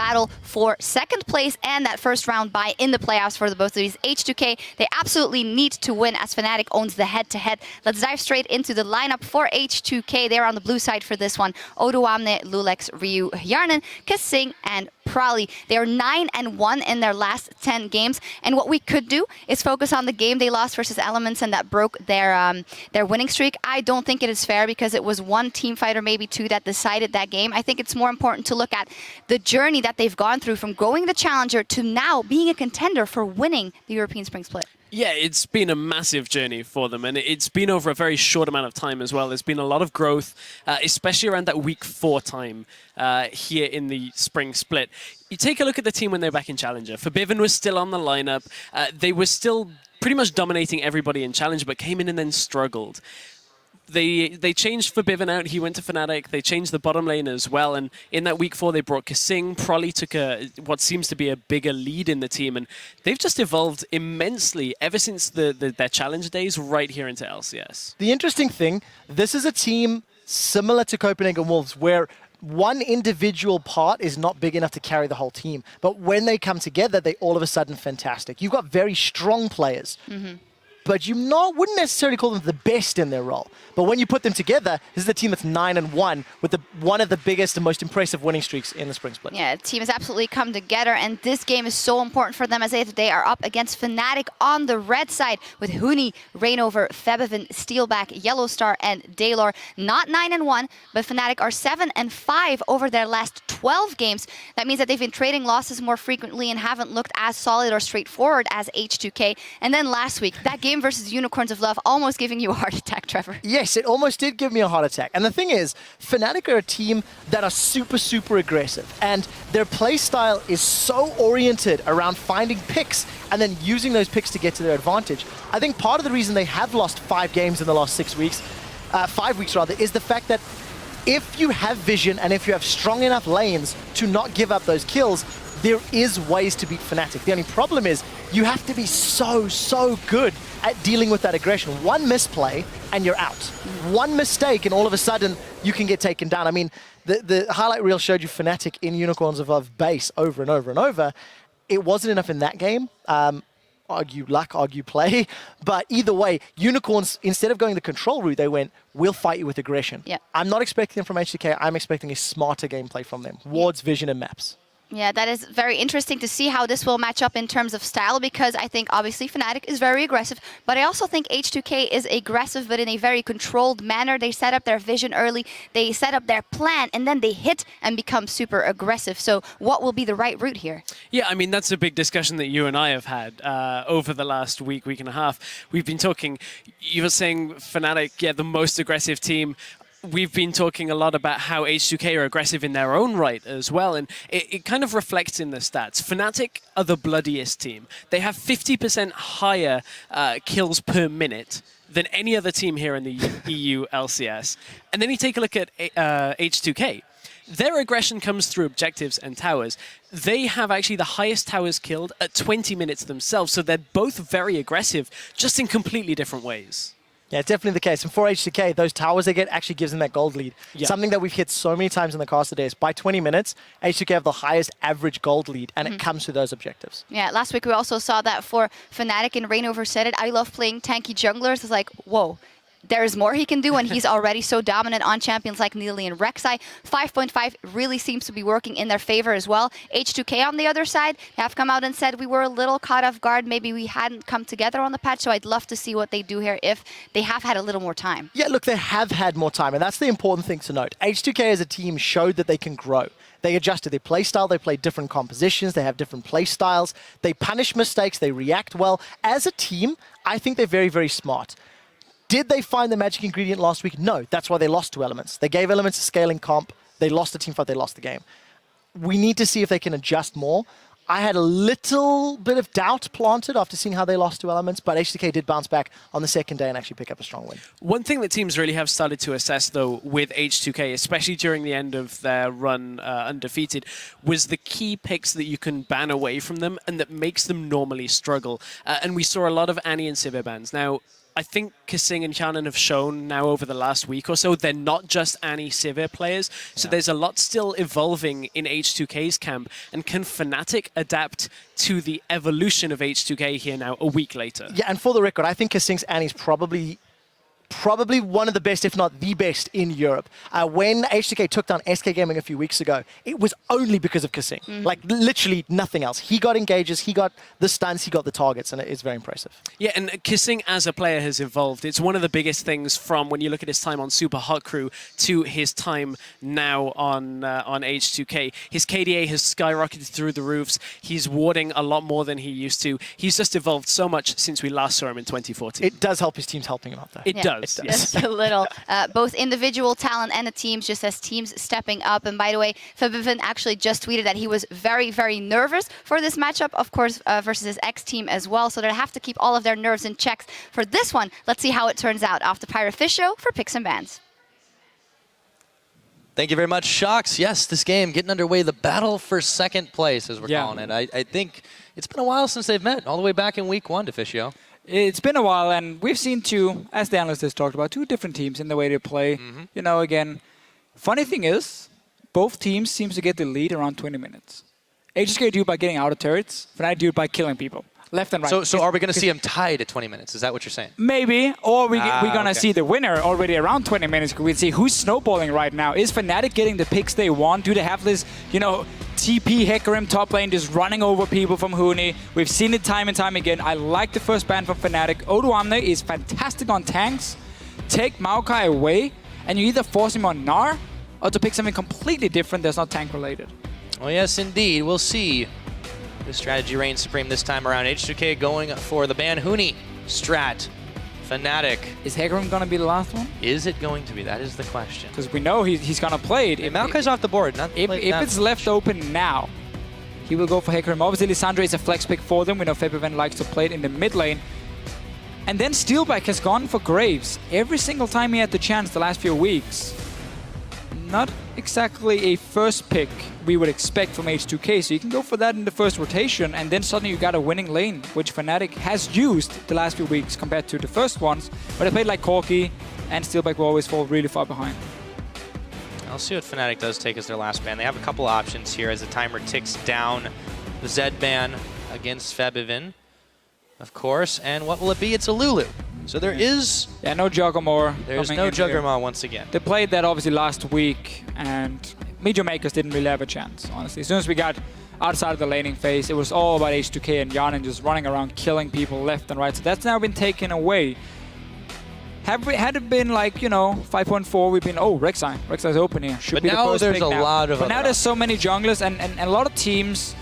battle for second place and that first round bye in the playoffs for the both of these. H2k, they absolutely need to win as Fnatic owns the head-to-head. Let's dive straight into the lineup for H2k. They're on the blue side for this one. Odoamne, Lulex, Ryu, Yarnan, Kasing, and Prali. They are 9-1 in their last 10 games, and what we could do is focus on the game they lost versus Elements, and that broke their winning streak. I don't think it is fair because it was one team fight or maybe two that decided that game. I think it's more important to look at the journey that they've gone through from going the challenger to now being a contender for winning the European Spring Split. Yeah, it's been a massive journey for them, and it's been over a very short amount of time as well. There's been a lot of growth, especially around that week 4 time here in the Spring Split. You take a look at the team when they're back in Challenger. Forbidden was still on the lineup. They were still pretty much dominating everybody in Challenger, but came in and then struggled. They changed Forbidden out. He went to Fnatic. They changed the bottom lane as well. And in that week 4, they brought Kasing. Prolly took what seems to be a bigger lead in the team. And they've just evolved immensely ever since their challenge days right here into LCS. The interesting thing, this is a team similar to Copenhagen Wolves where one individual part is not big enough to carry the whole team. But when they come together, they all of a sudden fantastic. You've got very strong players. But you wouldn't necessarily call them the best in their role. But when you put them together, this is a team that's 9-1 with one of the biggest and most impressive winning streaks in the Spring Split. Yeah, the team has absolutely come together, and this game is so important for them as they are up against Fnatic on the red side with Huni, Reignover, Febiven, Steelback, Yellowstar, and Daylor. Not 9-1, but Fnatic are 7-5 over their last 12 games. That means that they've been trading losses more frequently and haven't looked as solid or straightforward as H2k. And then last week, that game versus Unicorns of Love almost giving you a heart attack, Trevor. Yes, it almost did give me a heart attack. And the thing is, Fnatic are a team that are super, super aggressive. And their play style is so oriented around finding picks and then using those picks to get to their advantage. I think part of the reason they have lost 5 games in the last 6 weeks, 5 weeks rather, is the fact that if you have vision and if you have strong enough lanes to not give up those kills, there is ways to beat Fnatic. The only problem is you have to be so, so good at dealing with that aggression. One misplay and you're out. One mistake and all of a sudden you can get taken down. I mean, the highlight reel showed you Fnatic in Unicorns of Love base over and over and over. It wasn't enough in that game. Argue luck, argue play. But either way, Unicorns, instead of going the control route, they went, we'll fight you with aggression. Yeah. I'm not expecting them from H2k. I'm expecting a smarter gameplay from them. Wards, vision, and maps. Yeah, that is very interesting to see how this will match up in terms of style, because I think obviously Fnatic is very aggressive, but I also think H2k is aggressive, but in a very controlled manner. They set up their vision early, they set up their plan, and then they hit and become super aggressive. So what will be the right route here? Yeah, I mean, that's a big discussion that you and I have had over the last week and a half. We've been talking, you were saying Fnatic, yeah, the most aggressive team. We've been talking a lot about how H2k are aggressive in their own right as well, and it kind of reflects in the stats. Fnatic are the bloodiest team. They have 50% higher kills per minute than any other team here in the EU LCS. And then you take a look at H2k. Their aggression comes through objectives and towers. They have actually the highest towers killed at 20 minutes themselves, so they're both very aggressive, just in completely different ways. Yeah, it's definitely the case. And for H2k, those towers they get actually gives them that gold lead. Yeah. Something that we've hit so many times in the cast today is by 20 minutes, H2k have the highest average gold lead, and it comes through those objectives. Yeah, last week we also saw that for Fnatic, and Reignover said it. I love playing tanky junglers. It's like, whoa. There's more he can do, and he's already so dominant on champions like Neely and Rek'Sai. 5.5 really seems to be working in their favor as well. H2k on the other side have come out and said we were a little caught off guard. Maybe we hadn't come together on the patch, so I'd love to see what they do here if they have had a little more time. Yeah, look, they have had more time, and that's the important thing to note. H2k as a team showed that they can grow. They adjusted their play style, they play different compositions, they have different play styles, they punish mistakes, they react well. As a team, I think they're very, very smart. Did they find the magic ingredient last week? No, that's why they lost to Elements. They gave Elements a scaling comp, they lost the team fight, they lost the game. We need to see if they can adjust more. I had a little bit of doubt planted after seeing how they lost to Elements, but H2k did bounce back on the second day and actually pick up a strong win. One thing that teams really have started to assess, though, with H2k, especially during the end of their run undefeated, was the key picks that you can ban away from them and that makes them normally struggle. And we saw a lot of Annie and Sivir bans. Now, I think Kasing and Hyanan have shown now over the last week or so, they're not just Annie Sivir players. So there's a lot still evolving in H2K's camp. And can Fnatic adapt to the evolution of H2K here now a week later? Yeah, and for the record, I think Kasing's Annie's probably one of the best, if not the best, in Europe. When H2K took down SK Gaming a few weeks ago, it was only because of Kasing. Like, literally nothing else. He got engages, he got the stuns, he got the targets, and it's very impressive. Yeah, and Kasing as a player has evolved. It's one of the biggest things from when you look at his time on Super Hot Crew to his time now on H2K. His KDA has skyrocketed through the roofs. He's warding a lot more than he used to. He's just evolved so much since we last saw him in 2014. It does help his teams helping him out there. It does. Just a little. Both individual talent and the teams, just as teams stepping up. And by the way, Fabivin actually just tweeted that he was very, very nervous for this matchup, of course, versus his ex-team as well. So they have to keep all of their nerves in check for this one. Let's see how it turns out off the Pyro Fish Show for Picks and Bans. Thank you very much, Shocks. Yes, this game getting underway. The battle for second place, as we're calling it. I think it's been a while since they've met, all the way back in week 1, Deficio. It's been a while, and we've seen two, as the analyst has talked about, two different teams in the way they play. You know, again, funny thing is, both teams seems to get the lead around 20 minutes. H2K do it by getting out of turrets, Fnatic do it by killing people, left and right. So are we going to see them tied at 20 minutes? Is that what you're saying? Maybe, or we're going to see the winner already around 20 minutes. We'll see who's snowballing right now. Is Fnatic getting the picks they want? Do they have this, you know, TP Hecarim top lane just running over people from Huni? We've seen it time and time again. I like the first ban from Fnatic. Odoamne is fantastic on tanks. Take Maokai away, and you either force him on Gnar, or to pick something completely different that's not tank related. Well, yes, indeed. We'll see. The strategy reigns supreme this time around. H2K going for the ban Huni strat. Fnatic. Is Hecarim going to be the last one? Is it going to be? That is the question. Because we know he's going to play it. If Maokai's off the board. If it's left open now, he will go for Hecarim. Obviously, Lissandra is a flex pick for them. We know Fabivin likes to play it in the mid lane. And then Steelback has gone for Graves every single time he had the chance the last few weeks. Not exactly a first pick we would expect from H2K, so you can go for that in the first rotation, and then suddenly you got a winning lane, which Fnatic has used the last few weeks compared to the first ones, but they played like Corki, and Steelback will always fall really far behind. I'll see what Fnatic does take as their last ban. They have a couple options here as the timer ticks down. The Zed ban against Fabivin, of course, and what will it be? It's a Lulu. So there is... Yeah, no Juggermore. There's no Juggernaut once again. They played that obviously last week, and Meteor Makers didn't really have a chance, honestly. As soon as we got outside of the laning phase, it was all about H2K and Hyanan just running around killing people left and right. So that's now been taken away. Had it been like, you know, 5.4, we've been, oh, Rek'Sai. Rek'Sai's open here. But now there's a lot of... But now there's so many junglers, and a lot of teams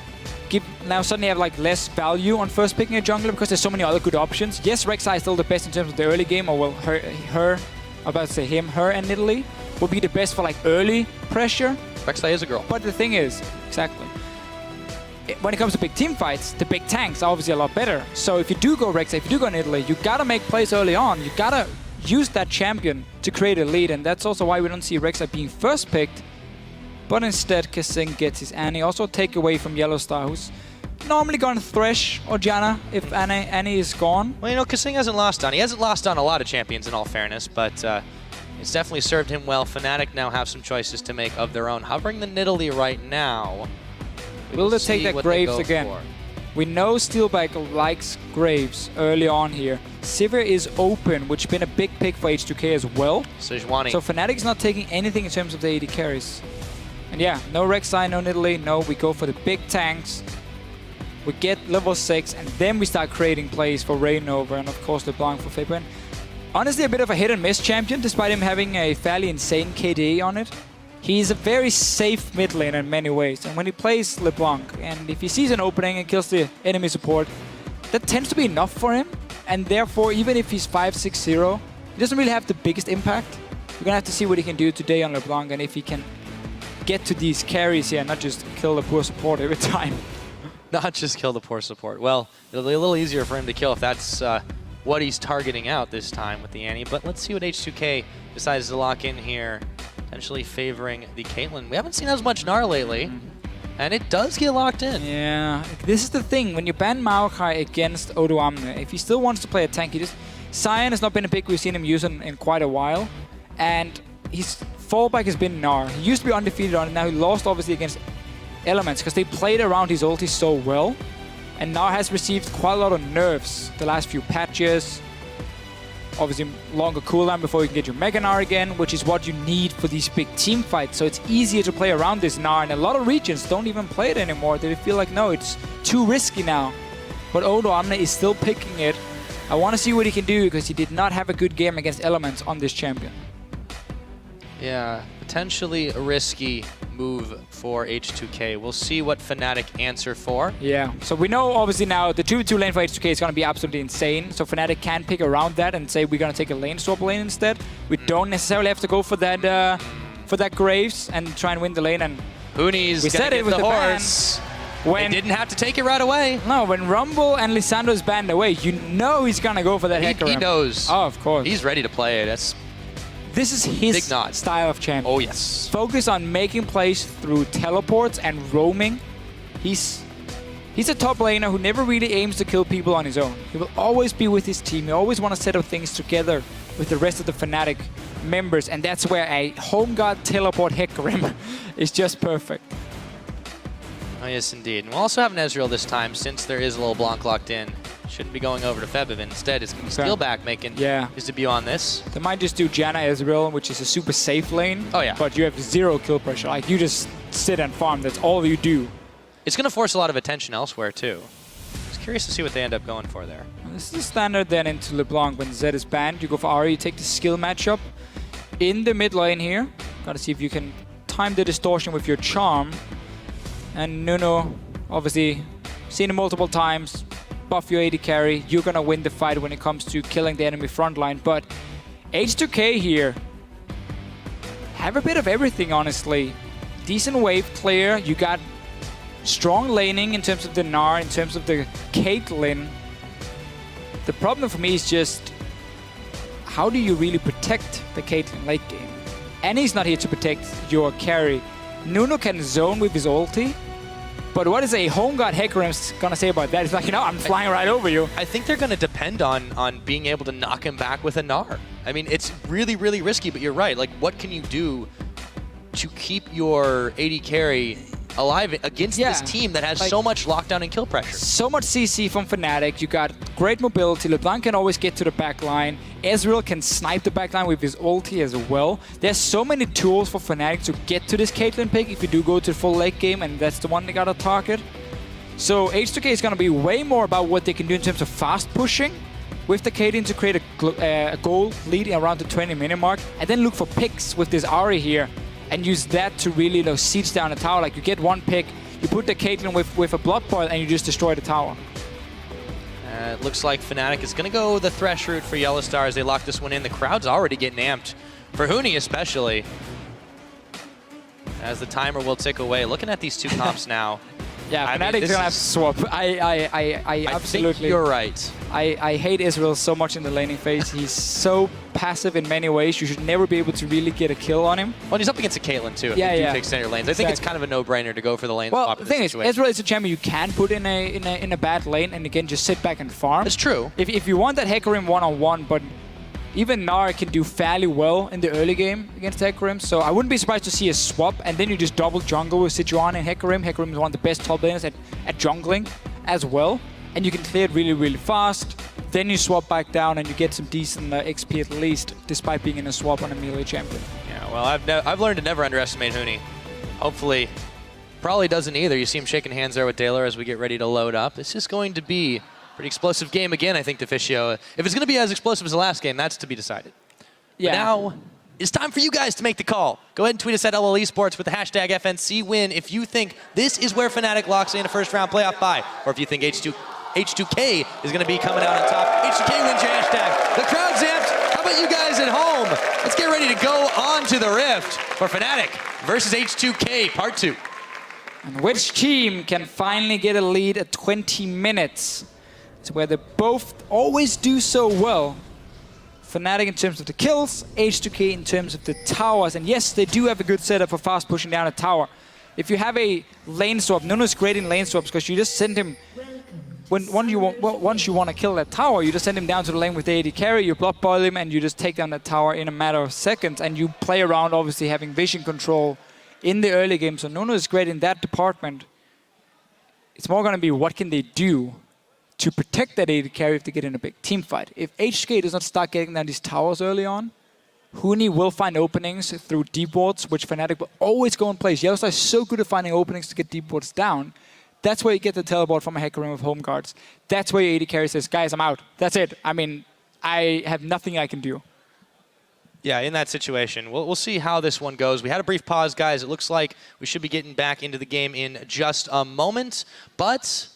now suddenly have like less value on first picking a jungler because there's so many other good options. Yes, Rek'Sai is still the best in terms of the early game, or well, her, I'm about to say him, her and Nidalee will be the best for like early pressure. Rek'Sai is a girl. But the thing is, exactly, when it comes to big team fights, the big tanks are obviously a lot better. So if you do go Rek'Sai, if you do go Nidalee, you gotta make plays early on. You gotta use that champion to create a lead, and that's also why we don't see Rek'Sai being first picked. But instead, Kasing gets his Annie. Also take away from Yellowstar, who's normally going to Thresh or Janna if Annie is gone. Well, you know, Kasing hasn't lost on. He hasn't lost on a lot of champions, in all fairness, but it's definitely served him well. Fnatic now have some choices to make of their own. Hovering the Nidalee right now. Will they take that Graves again? We know Steelback likes Graves early on here. Sivir is open, which has been a big pick for H2K as well. Sejuani. So Fnatic is not taking anything in terms of the AD carries. And yeah, no Rek'Sai, no Nidalee, no, we go for the big tanks. We get level 6, and then we start creating plays for Rainover, and of course LeBlanc for Fabivin. Honestly, a bit of a hit-and-miss champion, despite him having a fairly insane KD on it. He's a very safe mid laner in many ways, and when he plays LeBlanc, and if he sees an opening and kills the enemy support, that tends to be enough for him, and therefore, even if he's 5-6-0, he doesn't really have the biggest impact. We're gonna have to see what he can do today on LeBlanc, and if he can get to these carries here, not just kill the poor support every time. Not just kill the poor support. Well, it'll be a little easier for him to kill if that's what he's targeting out this time with the Annie. But let's see what H2K decides to lock in here, potentially favoring the Caitlyn. We haven't seen as much Gnar lately, and it does get locked in. Yeah, this is the thing. When you ban Maokai against Odoamne, if he still wants to play a tank, Sion has not been a pick we've seen him use in quite a while. And his fallback has been Gnar. He used to be undefeated on it. Now he lost, obviously, against Elements because they played around his ulti so well. And Gnar has received quite a lot of nerfs the last few patches. Obviously, longer cooldown before you can get your Mega Gnar again, which is what you need for these big team fights. So it's easier to play around this Gnar, and a lot of regions don't even play it anymore. They feel like, no, it's too risky now. But Odo Amne is still picking it. I want to see what he can do, because he did not have a good game against Elements on this champion. Yeah, potentially a risky move for H2k. We'll see what Fnatic answer for. Yeah, so we know obviously now the 2v2 lane for H2k is going to be absolutely insane. So Fnatic can pick around that and say we're going to take a lane swap lane instead. We don't necessarily have to go for that Graves and try and win the lane. And Huni's we said it with the horse. When they didn't have to take it right away. No, when Rumble and Lisandro is banned away, you know he's going to go for that Hecarim. He knows. Oh, of course. He's ready to play it. This is his style of champion. Oh, yes. Focus on making plays through teleports and roaming. He's a top laner who never really aims to kill people on his own. He will always be with his team. He always want to set up things together with the rest of the Fnatic members. And that's where a home guard teleport Hecarim is just perfect. Oh, yes, indeed. And we'll also have an Ezreal this time, since there is a little Blanc locked in. Shouldn't be going over to Febiv. Instead, it's going to be Steelback making his debut on this. They might just do Janna Ezreal, which is a super safe lane. Oh, yeah. But you have zero kill pressure. Like, you just sit and farm. That's all you do. It's going to force a lot of attention elsewhere, too. Just curious to see what they end up going for there. This is standard then into LeBlanc when Zed is banned. You go for Ahri, you take the skill matchup in the mid lane here. Gotta see if you can time the distortion with your charm. And Nuno, obviously, seen him multiple times. Buff your AD carry, you're gonna win the fight when it comes to killing the enemy frontline. But H2k here have a bit of everything, honestly. Decent wave clear, you got strong laning in terms of the Gnar, in terms of the Caitlyn. The problem for me is just how do you really protect the Caitlyn late game? Annie's not here to protect your carry. Nuno can zone with his ulti. But what is a home guard Hecarim gonna say about that? It's like, you know, I'm flying right over you. I think they're gonna depend on being able to knock him back with a Gnar. I mean, it's really, really risky, but you're right. Like, what can you do to keep your AD carry alive against this team that has so much lockdown and kill pressure? So much CC from Fnatic. You got great mobility. LeBlanc can always get to the back line. Ezreal can snipe the back line with his ulti as well. There's so many tools for Fnatic to get to this Caitlyn pick if you do go to the full late game, and that's the one they gotta target. So H2k is gonna be way more about what they can do in terms of fast pushing with the Caitlyn to create a goal lead around the 20-minute mark, and then look for picks with this Ahri here and use that to really, you know, siege down the tower. Like, you get one pick, you put the Caitlyn with a blood boil, and you just destroy the tower. It looks like Fnatic is going to go the Thresh route for Yellow Star as they lock this one in. The crowd's already getting amped, for Huni especially, as the timer will tick away. Looking at these two comps now. Yeah, Fnatic's gonna have to swap. I absolutely. Think you're right. I hate Israel so much in the laning phase. He's so passive in many ways. You should never be able to really get a kill on him. Well, he's up against a Caitlyn too. If you do take center lanes, I think it's kind of a no-brainer to go for the lane swap. Well, the thing is, Ezreal is a champion you can put in a bad lane, and again just sit back and farm. That's true. If you want that Hecarim one-on-one, but even Gnar can do fairly well in the early game against Hecarim, so I wouldn't be surprised to see a swap, and then you just double jungle with Sejuani and Hecarim. Hecarim is one of the best top laners at jungling as well, and you can clear it really, really fast. Then you swap back down and you get some decent XP at least, despite being in a swap on a melee champion. Yeah, well, I've learned to never underestimate Huni. Hopefully, probably doesn't either. You see him shaking hands there with Daylor as we get ready to load up. This is going to be pretty explosive game again, I think, Deficio. If it's going to be as explosive as the last game, that's to be decided. Yeah. But now, it's time for you guys to make the call. Go ahead and tweet us at LL Esports with the hashtag FNC win if you think this is where Fnatic locks in a first-round playoff bye, or if you think H2k is going to be coming out on top. H2k wins your hashtag. The crowd's amped. How about you guys at home? Let's get ready to go on to the Rift for Fnatic versus H2k Part 2. And which team can finally get a lead at 20 minutes? It's where they both always do so well. Fnatic in terms of the kills, H2k in terms of the towers. And yes, they do have a good setup for fast pushing down a tower. If you have a lane swap, Nuno's great in lane swaps because you just send him once you want to kill that tower, you just send him down to the lane with the AD carry, you blood boil him, and you just take down that tower in a matter of seconds. And you play around, obviously, having vision control in the early game. So Nuno is great in that department. It's more going to be what can they do to protect that AD carry if they get in a big team fight. If H2k does not start getting down these towers early on, Huni will find openings through deep wards, which Fnatic will always go in place. Yellowstar is so good at finding openings to get deep wards down. That's where you get the teleport from a Hecarim with home guards. That's where your AD carry says, guys, I'm out. That's it. I mean, I have nothing I can do. Yeah, in that situation. We'll see how this one goes. We had a brief pause, guys. It looks like we should be getting back into the game in just a moment. But,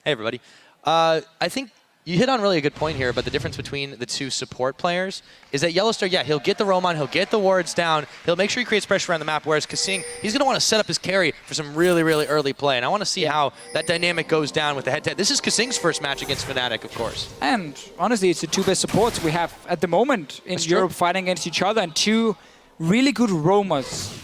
hey, everybody. I think you hit on really a good point here, but the difference between the two support players is that Yellowstar, yeah, he'll get the roam on, he'll get the wards down, he'll make sure he creates pressure around the map, whereas Kasing, he's going to want to set up his carry for some really, really early play. And I want to see how that dynamic goes down with the head-to-head. This is Kasing's first match against Fnatic, of course. And honestly, it's the two best supports we have at the moment in Europe fighting against each other, and two really good roamers.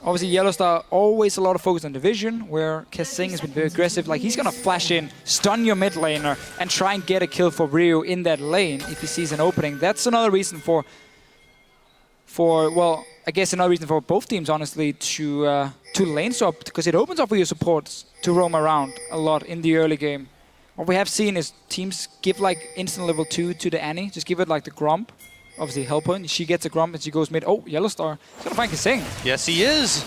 Obviously, Yellowstar, always a lot of focus on division, where Kasing has been very aggressive. Like, he's going to flash in, stun your mid laner, and try and get a kill for Ryu in that lane if he sees an opening. That's another reason for well, I guess another reason for both teams, honestly, to lane swap, because it opens up for your supports to roam around a lot in the early game. What we have seen is teams give, like, instant level 2 to the Annie, just give it, like, the Gromp. Obviously, help her, and she gets a Gromp and she goes mid. Oh, Yellowstar. He's going to find Kasing. Yes, he is.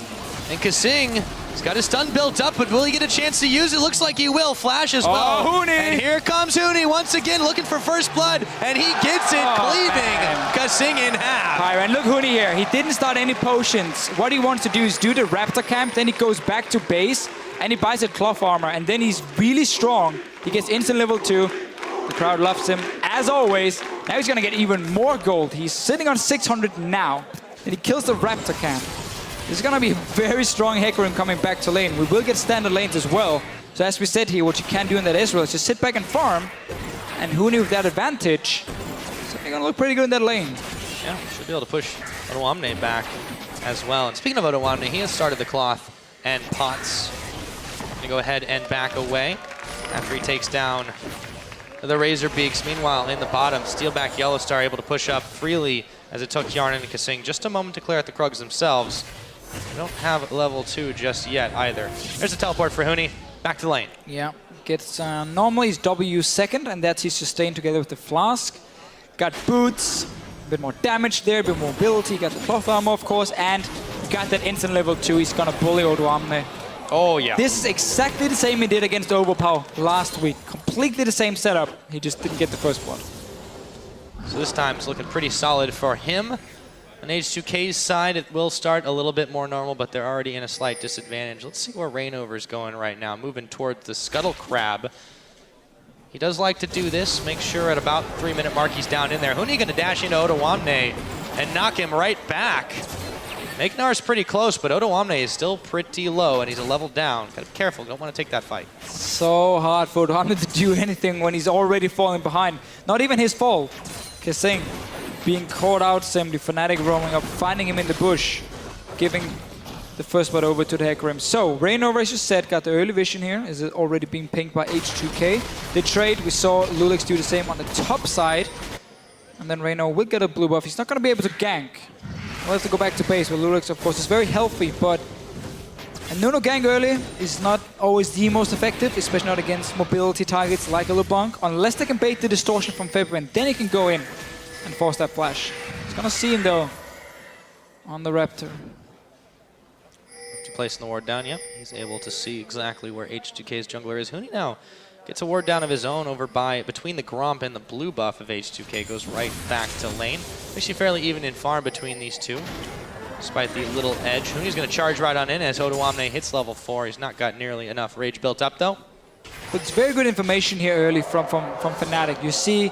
And Kasing, he's got his stun built up, but will he get a chance to use it? Looks like he will. Flash as well. Oh, Huni! And here comes Huni once again looking for first blood, and he gets it, cleaving Kasing in half. Alright, and look Huni here. He didn't start any potions. What he wants to do is do the Raptor camp, then he goes back to base, and he buys a cloth armor, and then he's really strong. He gets instant level 2. The crowd loves him, as always. Now he's going to get even more gold. He's sitting on 600 now. And he kills the Raptor camp. This is going to be a very strong Hecarim coming back to lane. We will get standard lanes as well. So as we said here, what you can do in that Israel is just sit back and farm. And Huni with that advantage, so they're going to look pretty good in that lane. Yeah, should be able to push Odoamne back as well. And speaking of Odoamne, he has started the cloth and pots. Going to go ahead and back away after he takes down the Razor Beaks. Meanwhile, in the bottom, Steelback Yellowstar able to push up freely as it took Yarn and Kasing just a moment to clear out the Krugs themselves. They don't have level 2 just yet either. There's a teleport for Huni. Back to the lane. Yeah, gets normally he's W second, and that's his sustain together with the Flask. Got boots, a bit more damage there, a bit more mobility. Got the cloth armor, of course, and got that instant level 2. He's gonna bully Odoamne. Oh, yeah. This is exactly the same he did against Overpower last week. Completely the same setup. He just didn't get the first blood. So this time it's looking pretty solid for him. On H2k's side, it will start a little bit more normal, but they're already in a slight disadvantage. Let's see where Rainover's going right now. Moving towards the Scuttle Crab. He does like to do this. Make sure at about 3-minute mark he's down in there. Huni going to dash into Odoamne and knock him right back. Magnar's pretty close, but Odoamne is still pretty low, and he's a level down. Gotta be careful, don't want to take that fight. So hard for Odoamne to do anything when he's already falling behind. Not even his fault. Kasing being caught out, simply Fnatic roaming up, finding him in the bush, giving the first blood over to the Hecarim. So, Rainover, as you said, got the early vision here. Is it already being pinged by H2k? The trade, we saw Lulix do the same on the top side. And then Rainover will get a blue buff. He's not going to be able to gank. We'll have to go back to base, but Lulix, of course, is very healthy, but a Nuno gank early is not always the most effective, especially not against mobility targets like a LeBlanc, unless they can bait the distortion from February, and then he can go in and force that flash. He's gonna see him, though, on the Raptor. To place the ward down, yep. He's able to see exactly where H2k's jungler is. Huni now gets a ward down of his own over by between the Gromp and the blue buff of H2k. Goes right back to lane. Actually fairly even in farm between these two, despite the little edge. Huni's going to charge right on in as Odoamne hits level 4. He's not got nearly enough rage built up, though. But it's very good information here early from Fnatic. You see,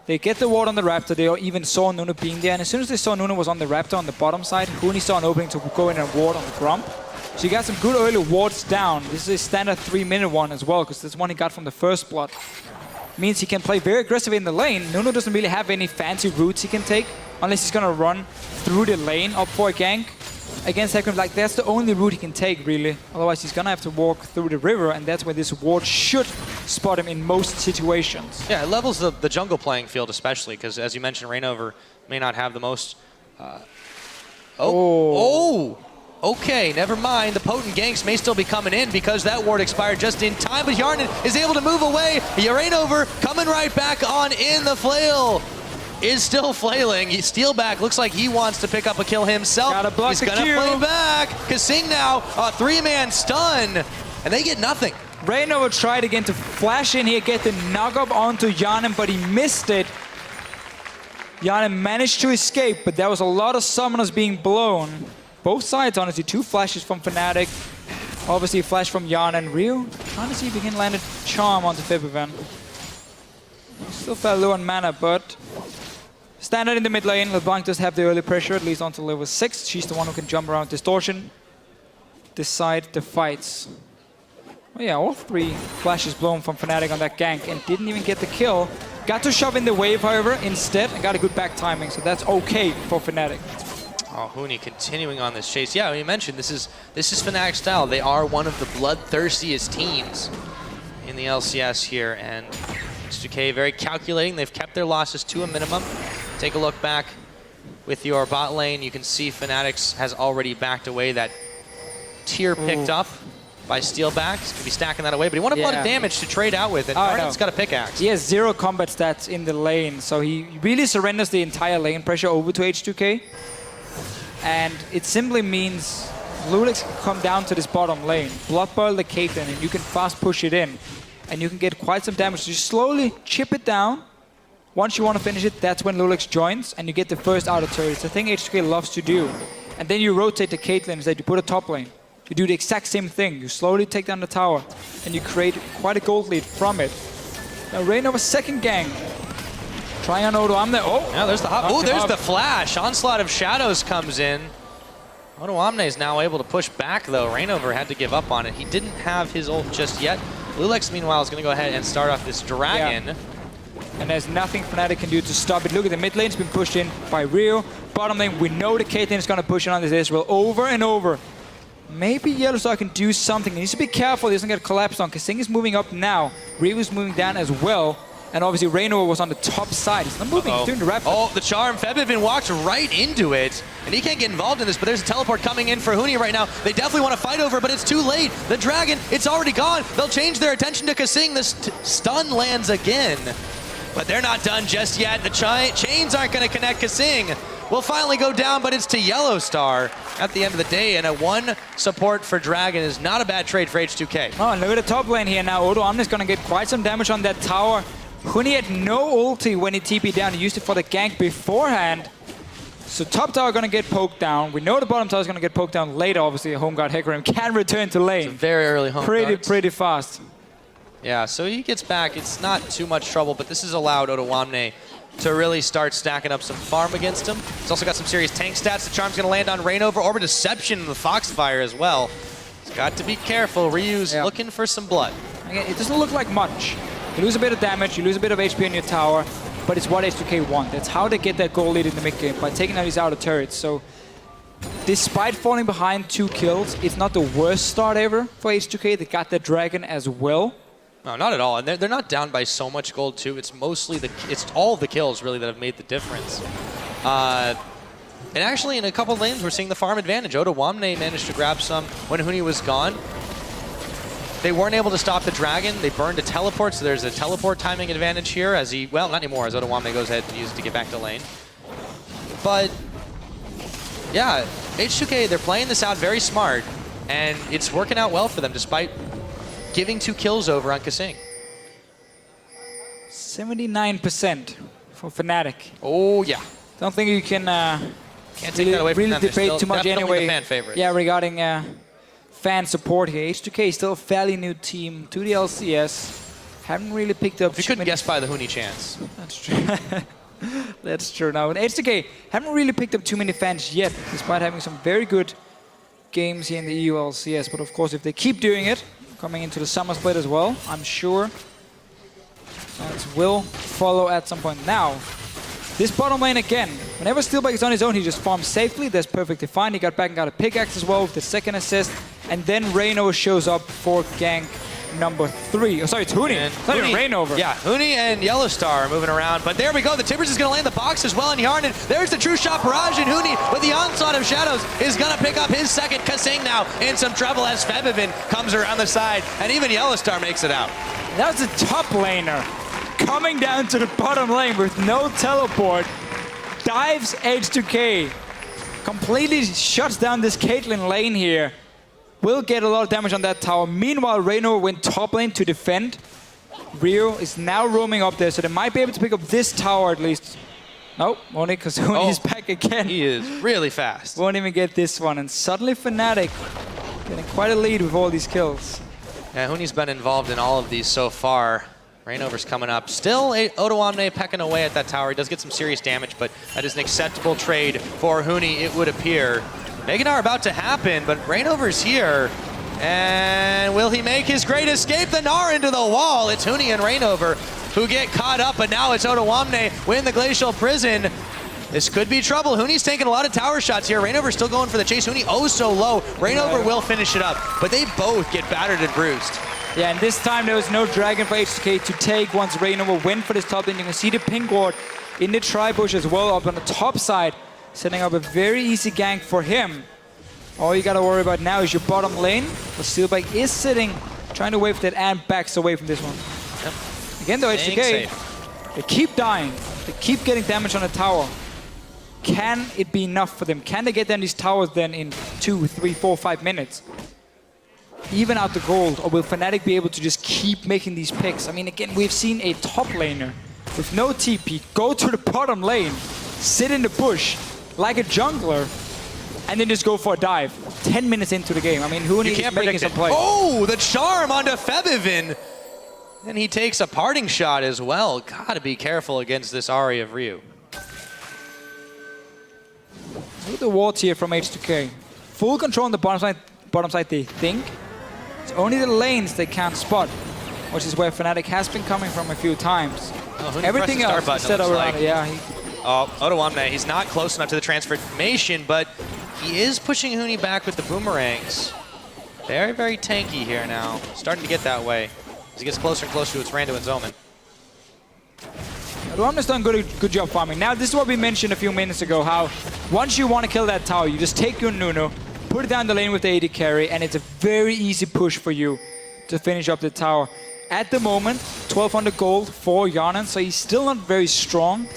they get the ward on the Raptor. They even saw Nuno being there. And as soon as they saw Nuno was on the Raptor on the bottom side, Huni saw an opening to go in and ward on the Gromp. So you got some good early wards down. This is a standard 3-minute one as well, because that's one he got from the first blood. Means he can play very aggressive in the lane. Nuno doesn't really have any fancy routes he can take, unless he's going to run through the lane up for a gank. against Hecarim, like that's the only route he can take, really. Otherwise, he's gonna have to walk through the river, and that's where this ward should spot him in most situations. Yeah, it levels the jungle playing field especially, because as you mentioned, Rainover may not have the most... Okay, never mind. The potent ganks may still be coming in because that ward expired just in time, but Yarnan is able to move away. Rainover coming right back on in. The flail is still flailing. Steelback looks like he wants to pick up a kill himself. He's gonna play back. Kasing now, a 3-man stun, and they get nothing. Rainover tried again to flash in here, get the knock-up onto Yarnan, but he missed it. Yarnan managed to escape, but there was a lot of summoners being blown. Both sides, honestly. 2 flashes from Fnatic. Obviously, a flash from Yarnan. Rio trying to see if he can land a charm onto Fibivan. Still fell low on mana, but standard in the mid lane. LeBlanc does have the early pressure, at least onto level 6. She's the one who can jump around Distortion. Decide the fights. Oh yeah, all 3 flashes blown from Fnatic on that gank and didn't even get the kill. Got to shove in the wave, however, instead, and got a good back timing, so that's okay for Fnatic. Oh, Huni continuing on this chase. Yeah, you mentioned this is Fnatic style. They are one of the bloodthirstiest teams in the LCS here, and H2k very calculating. They've kept their losses to a minimum. Take a look back with your bot lane. You can see Fnatic's has already backed away. That tier picked up by Steelback. He's going to be stacking that away, but he wanted a lot of damage to trade out with, and Arden's got a pickaxe. He has 0 combat stats in the lane, so he really surrenders the entire lane pressure over to H2k. And it simply means Lulix can come down to this bottom lane, blood boil the Caitlyn, and you can fast push it in. And you can get quite some damage. So you slowly chip it down. Once you want to finish it, that's when Lulix joins, and you get the first outer turret. It's a thing H2k loves to do. And then you rotate the Caitlyn instead. You put a top lane. You do the exact same thing. You slowly take down the tower, and you create quite a gold lead from it. Now Rainover's second gang. Trying on Odo Amne. Oh, yeah, there's the hop. Oh, there's the flash. Onslaught of Shadows comes in. Odo Amne is now able to push back, though. Rainover had to give up on it. He didn't have his ult just yet. Lulix, meanwhile, is going to go ahead and start off this dragon. Yeah. And there's nothing Fnatic can do to stop it. Look at the mid lane. It's been pushed in by Rio. Bottom lane, we know the Caitlyn is going to push in on this Israel over and over. Maybe Yellowstar can do something. He needs to be careful he doesn't get collapsed on. Kasing is moving up now. Rio is moving down as well. And obviously Rainover was on the top side. He's not moving, he's doing the rapid. Oh, the charm. Febivin walks right into it. And he can't get involved in this, but there's a teleport coming in for Huni right now. They definitely want to fight over, but it's too late. The dragon, it's already gone. They'll change their attention to Kasing. The stun lands again. But they're not done just yet. The chains aren't going to connect. Kasing will finally go down, but it's to Yellowstar at the end of the day. And a 1 support for Dragon is not a bad trade for H2k. Oh, and look at the top lane here now. Odo Amne is going to get quite some damage on that tower. Huni had no ulti when he TP'd down. He used it for the gank beforehand. So top tower going to get poked down. We know the bottom tower is going to get poked down later. Obviously, a home guard Hecarim can return to lane. It's a very early home guard. Pretty fast. Yeah, so he gets back. It's not too much trouble, but this has allowed Odo Amne to really start stacking up some farm against him. He's also got some serious tank stats. The charm's going to land on Rainover. Orb of Deception and the Foxfire as well. He's got to be careful. Ryu's looking for some blood. Again, it doesn't look like much. You lose a bit of damage, you lose a bit of HP on your tower, but it's what H2k want. That's how they get that goal lead in the mid game, by taking out these outer turrets. So, despite falling behind 2 kills, it's not the worst start ever for H2k. They got the dragon as well. No, not at all. And they're not down by so much gold too. It's mostly it's all the kills really that have made the difference. And actually, in a couple of lanes, we're seeing the farm advantage. Odo Amne managed to grab some when Huni was gone. They weren't able to stop the dragon. They burned a teleport, so there's a teleport timing advantage here as he, well, not anymore, as Odo Amne goes ahead and uses it to get back to lane. But, yeah, H2k, they're playing this out very smart, and it's working out well for them despite giving 2 kills over on Kasing. 79% for Fnatic. Oh, yeah. Don't think you can can't take that away from them. debate too much anyway. The fan favorites. Yeah, regarding fan support here. H2k is still a fairly new team to the LCS. Haven't really picked up... You couldn't guess by the Huni chance. That's true. That's true now. And H2k haven't really picked up too many fans yet, despite having some very good games here in the EU LCS. But of course, if they keep doing it, coming into the summer split as well, I'm sure fans will follow at some point. Now, This bottom lane again, whenever Steelback is on his own, he just farms safely. That's perfectly fine. He got back and got a pickaxe as well with the second assist. And then Reignover shows up for gank number 3. Oh, sorry, it's Huni. It's not even Reignover. Yeah, Huni and Yellowstar are moving around. But there we go. The Timbers is going to land the box as well. And Yarn, there's the true shot barrage. And Huni, with the onslaught of Shadows, is going to pick up his second. Kasing now in some trouble as Febivin comes around the side. And even Yellowstar makes it out. That was a top laner coming down to the bottom lane with no teleport. Dives H2k. Completely shuts down this Caitlyn lane here. Will get a lot of damage on that tower. Meanwhile, Reignover went top lane to defend. Rio is now roaming up there, so they might be able to pick up this tower at least. Nope, only because Huni is back again. He is really fast. Won't even get this one. And suddenly Fnatic getting quite a lead with all these kills. Yeah, Huni's been involved in all of these so far. Reignover's coming up. Still, Odoamne pecking away at that tower. He does get some serious damage, but that is an acceptable trade for Huni, it would appear. Meganar about to happen, but Reignover's here. And will he make his great escape? The Gnar into the wall. It's Huni and Reignover who get caught up, but now it's Odoamne win the Glacial Prison. This could be trouble. Huni's taking a lot of tower shots here. Reignover's still going for the chase. Huni oh so low. Reignover will finish it up, but they both get battered and bruised. Yeah, and this time there was no dragon for H2k to take once Reignover went for this top lane. You can see the pink ward in the tri-bush as well up on the top side, setting up a very easy gank for him. All you gotta worry about now is your bottom lane. But Steelback is sitting, trying to wave that and backs away from this one. Yep. Again though, H2k, they keep dying. They keep getting damage on the tower. Can it be enough for them? Can they get down these towers then in 2, 3, 4, 5 minutes? Even out the gold, or will Fnatic be able to just keep making these picks? I mean, again, we've seen a top laner with no TP go to the bottom lane, sit in the bush like a jungler, and then just go for a dive 10 minutes into the game. I mean, Huni is making some plays. Oh, the charm onto Febivin. And he takes a parting shot as well. Gotta be careful against this Ahri of Ryu. Look at the wards here from H2k. Full control on the bottom side they think. It's only the lanes they can't spot, which is where Fnatic has been coming from a few times. Oh, everything else is set around it. Yeah. Oh, Odoamne, he's not close enough to the transformation, but he is pushing Huni back with the boomerangs. Very, very tanky here now. Starting to get that way as he gets closer and closer to its Randuin's Omen. Odoamne's done a good job farming. Now, this is what we mentioned a few minutes ago, how once you want to kill that tower, you just take your Nunu, put it down the lane with the AD carry, and it's a very easy push for you to finish up the tower. At the moment, 1200 gold for Yarnan, so he's still not very strong.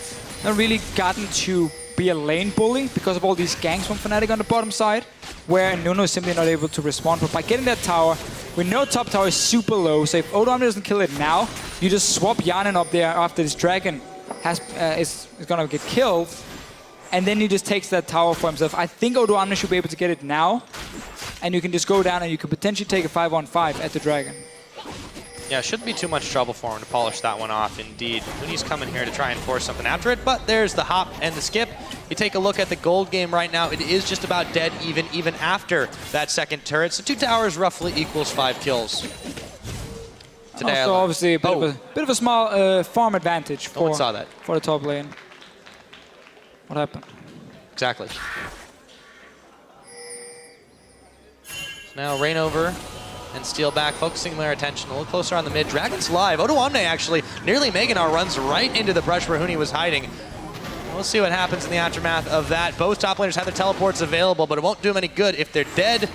Not really gotten to be a lane bully because of all these ganks from Fnatic on the bottom side, where Nunu is simply not able to respond. But by getting that tower, we know top tower is super low, so if Odoamne doesn't kill it now, you just swap Yarnan up there after this dragon is gonna get killed, and then he just takes that tower for himself. I think Odoamne should be able to get it now, and you can just go down and you can potentially take a 5-on-5 at the dragon. Yeah, shouldn't be too much trouble for him to polish that one off, indeed. Huni's coming here to try and force something after it, but there's the hop and the skip. You take a look at the gold game right now, it is just about dead even after that second turret. So 2 towers roughly equals 5 kills. Today, also, obviously, a bit of a small farm advantage for the top lane. What happened? Exactly. So now Reignover and Steelback focusing their attention a little closer on the mid. Dragon's live. Odoamne actually, nearly Meganar runs right into the brush where Huni was hiding. We'll see what happens in the aftermath of that. Both top laners have their teleports available, but it won't do them any good if they're dead.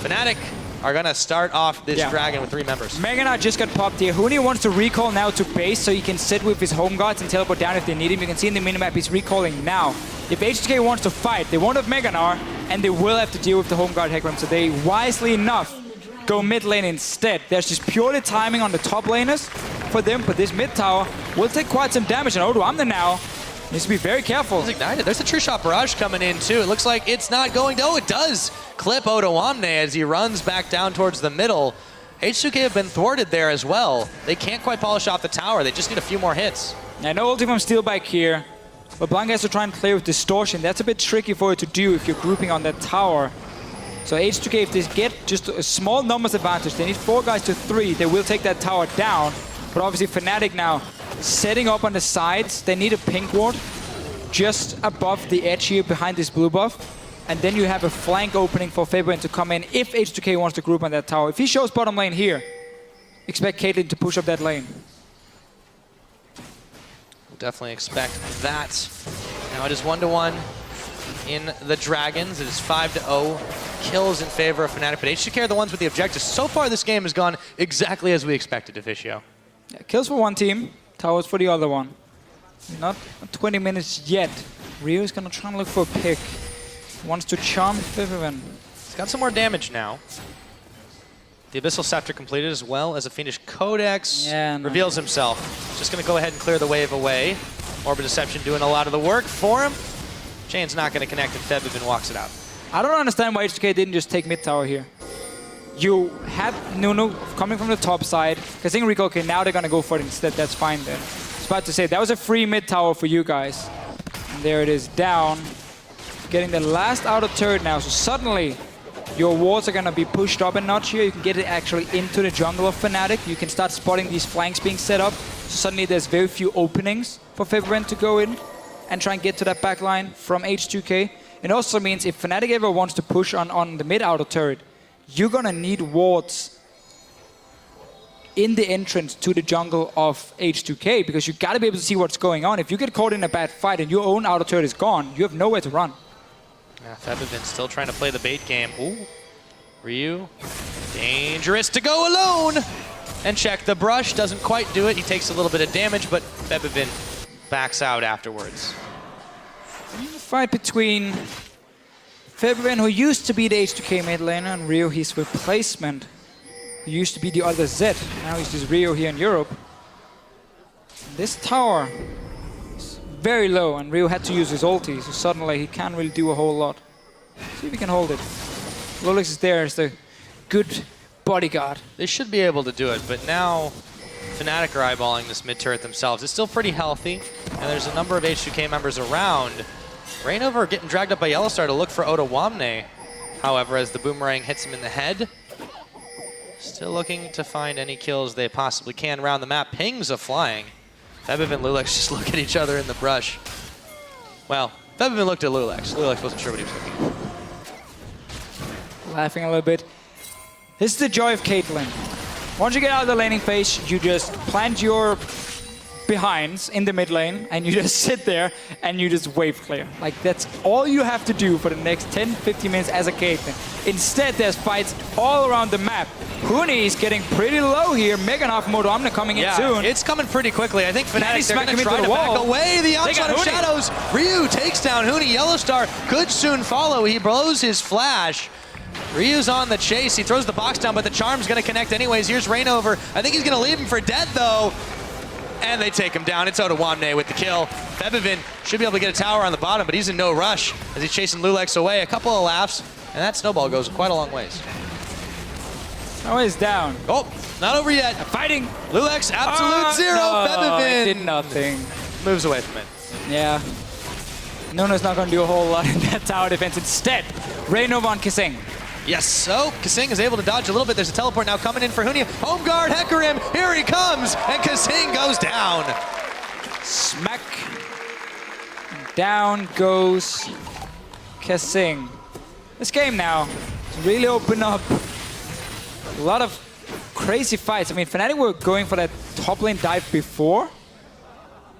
Fnatic are going to start off this dragon with 3 members. Meganar just got popped here. Huni wants to recall now to base so he can sit with his home guards and teleport down if they need him. You can see in the minimap he's recalling now. If H2k wants to fight, they won't have Meganar, and they will have to deal with the home guard Hecarim. So they, wisely enough, go mid lane instead. There's just purely timing on the top laners for them, but this mid tower will take quite some damage, and Odoamne now needs to be very careful. It's ignited. There's a True Shot Barrage coming in too. It looks like it's not going to, oh, it does clip Odoamne as he runs back down towards the middle. H2k have been thwarted there as well. They can't quite polish off the tower. They just need a few more hits. Yeah, no ulti from Steelback here, but Blanc has to try and play with Distortion. That's a bit tricky for you to do if you're grouping on that tower. So H2k, if they get just a small numbers advantage, they need 4 guys to 3, they will take that tower down. But obviously Fnatic now setting up on the sides. They need a pink ward just above the edge here behind this blue buff. And then you have a flank opening for Fabian to come in if H2k wants to group on that tower. If he shows bottom lane here, expect Caitlyn to push up that lane. We'll definitely expect that. Now it is 1-1 in the Dragons. It is 5-0 kills in favor of Fnatic, but H2k are the ones with the objectives. So far this game has gone exactly as we expected, Officio. Yeah, kills for one team, towers for the other one. Not 20 minutes yet. Rio's gonna try and look for a pick. Wants to charm Vivian. He's got some more damage now. The Abyssal Scepter completed, as well as a Fiendish Codex. Reveals himself. Just going to go ahead and clear the wave away. Orb of Deception doing a lot of the work for him. Chain's not going to connect, and Febiven walks it out. I don't understand why H2k didn't just take mid tower here. You had Nunu coming from the top side. Because Rico, okay, now they're going to go for it instead. That's fine then. I was about to say, that was a free mid tower for you guys. And there it is, down. Getting the last outer turret now, so suddenly your wards are going to be pushed up a notch here. You can get it actually into the jungle of Fnatic. You can start spotting these flanks being set up. So suddenly there's very few openings for Fabian to go in and try and get to that back line from H2k. It also means if Fnatic ever wants to push on the mid outer turret, you're going to need wards in the entrance to the jungle of H2k, because you got to be able to see what's going on. If you get caught in a bad fight and your own outer turret is gone, you have nowhere to run. Yeah, Febiven still trying to play the bait game. Ooh, Ryu, dangerous to go alone! And check the brush, doesn't quite do it. He takes a little bit of damage, but Febiven backs out afterwards. Fight between Febiven, who used to be the H2k mid laner, and Ryu, his replacement, who used to be the other Z. Now he's just Ryu here in Europe. This tower is very low, and Ryu had to use his ulti, so suddenly he can't really do a whole lot. See if he can hold it. Lolix is there as the good bodyguard. They should be able to do it, but now Fnatic are eyeballing this mid turret themselves. It's still pretty healthy, and there's a number of H2k members around. Reignover getting dragged up by Yellowstar to look for Otawamne, however, as the boomerang hits him in the head. Still looking to find any kills they possibly can around the map. Pings of flying. Febiven and Lulex just look at each other in the brush. Well, Febiven looked at Lulex. Lulex wasn't sure what he was looking at. Laughing a little bit. This is the joy of Caitlyn. Once you get out of the laning phase, you just plant your behinds in the mid lane, and you just sit there and you just wave clear. Like, that's all you have to do for the next 10-15 minutes as a Caitlyn. Instead, there's fights all around the map. Huni is getting pretty low here. Meganov Modomna coming in soon. It's coming pretty quickly. I think Fnatic, they're going to try to back away. The onslaught of shadows. Ryu takes down Huni. Yellowstar could soon follow. He blows his flash. Ryu's on the chase. He throws the box down, but the charm's going to connect anyways. Here's Reignover. I think he's going to leave him for dead, though. And they take him down. It's Otawamne with the kill. Febiven should be able to get a tower on the bottom, but he's in no rush as he's chasing Lulex away. A couple of laughs, and that snowball goes quite a long ways. Oh, he's down. Oh, not over yet. Fighting. Lulex, absolute zero. No, Febiven did nothing. Moves away from it. Yeah. Nuno's not going to do a whole lot in that tower defense. Instead, Reignover on Kissing. Yes, so Kasing is able to dodge a little bit. There's a teleport now coming in for Hunia. Home guard, Hecarim, here he comes, and Kasing goes down. Smack. Down goes Kissing. This game now is really open up. A lot of crazy fights. I mean, Fnatic were going for that top lane dive before,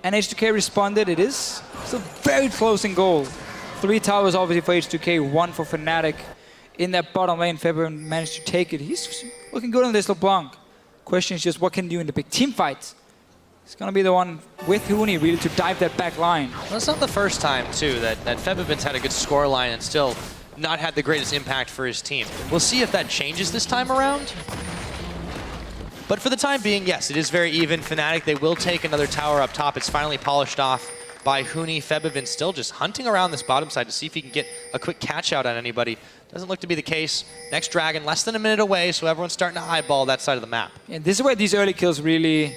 and H2k responded. It is still very close in goal. 3 towers obviously for H2k, 1 for Fnatic. In that bottom lane, Febiven managed to take it. He's looking good on this LeBlanc. Question is just what can he do in the big team fights? He's going to be the one with Huni really to dive that back line. Well, it's not the first time, too, that Febiven's had a good score line and still not had the greatest impact for his team. We'll see if that changes this time around. But for the time being, yes, it is very even. Fnatic, they will take another tower up top. It's finally polished off by Huni. Febiven still just hunting around this bottom side to see if he can get a quick catch out on anybody. Doesn't look to be the case. Next dragon, less than a minute away, so everyone's starting to eyeball that side of the map. And this is where these early kills really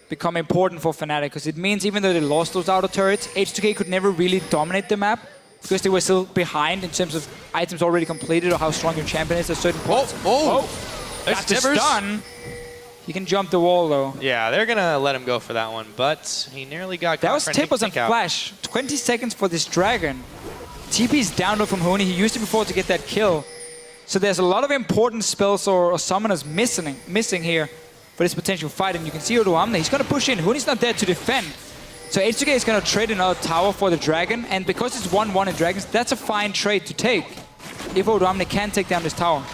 become important for Fnatic, because it means even though they lost those outer turrets, H2k could never really dominate the map, because they were still behind in terms of items already completed or how strong your champion is at certain points. There's got the Tibbers. stun. He can jump the wall, though. Yeah, they're going to let him go for that one, but he nearly got That was caught for an Tipples and kick out. Flash. 20 seconds for this Dragon. TP's down low from Huni. He used it before to get that kill. So there's a lot of important spells or summoners missing here for this potential fight. And you can see Odoamne, he's going to push in. Huni's not there to defend. So H2k is going to trade another tower for the Dragon. And because it's 1-1 in Dragons, that's a fine trade to take if Odoamne can take down this tower.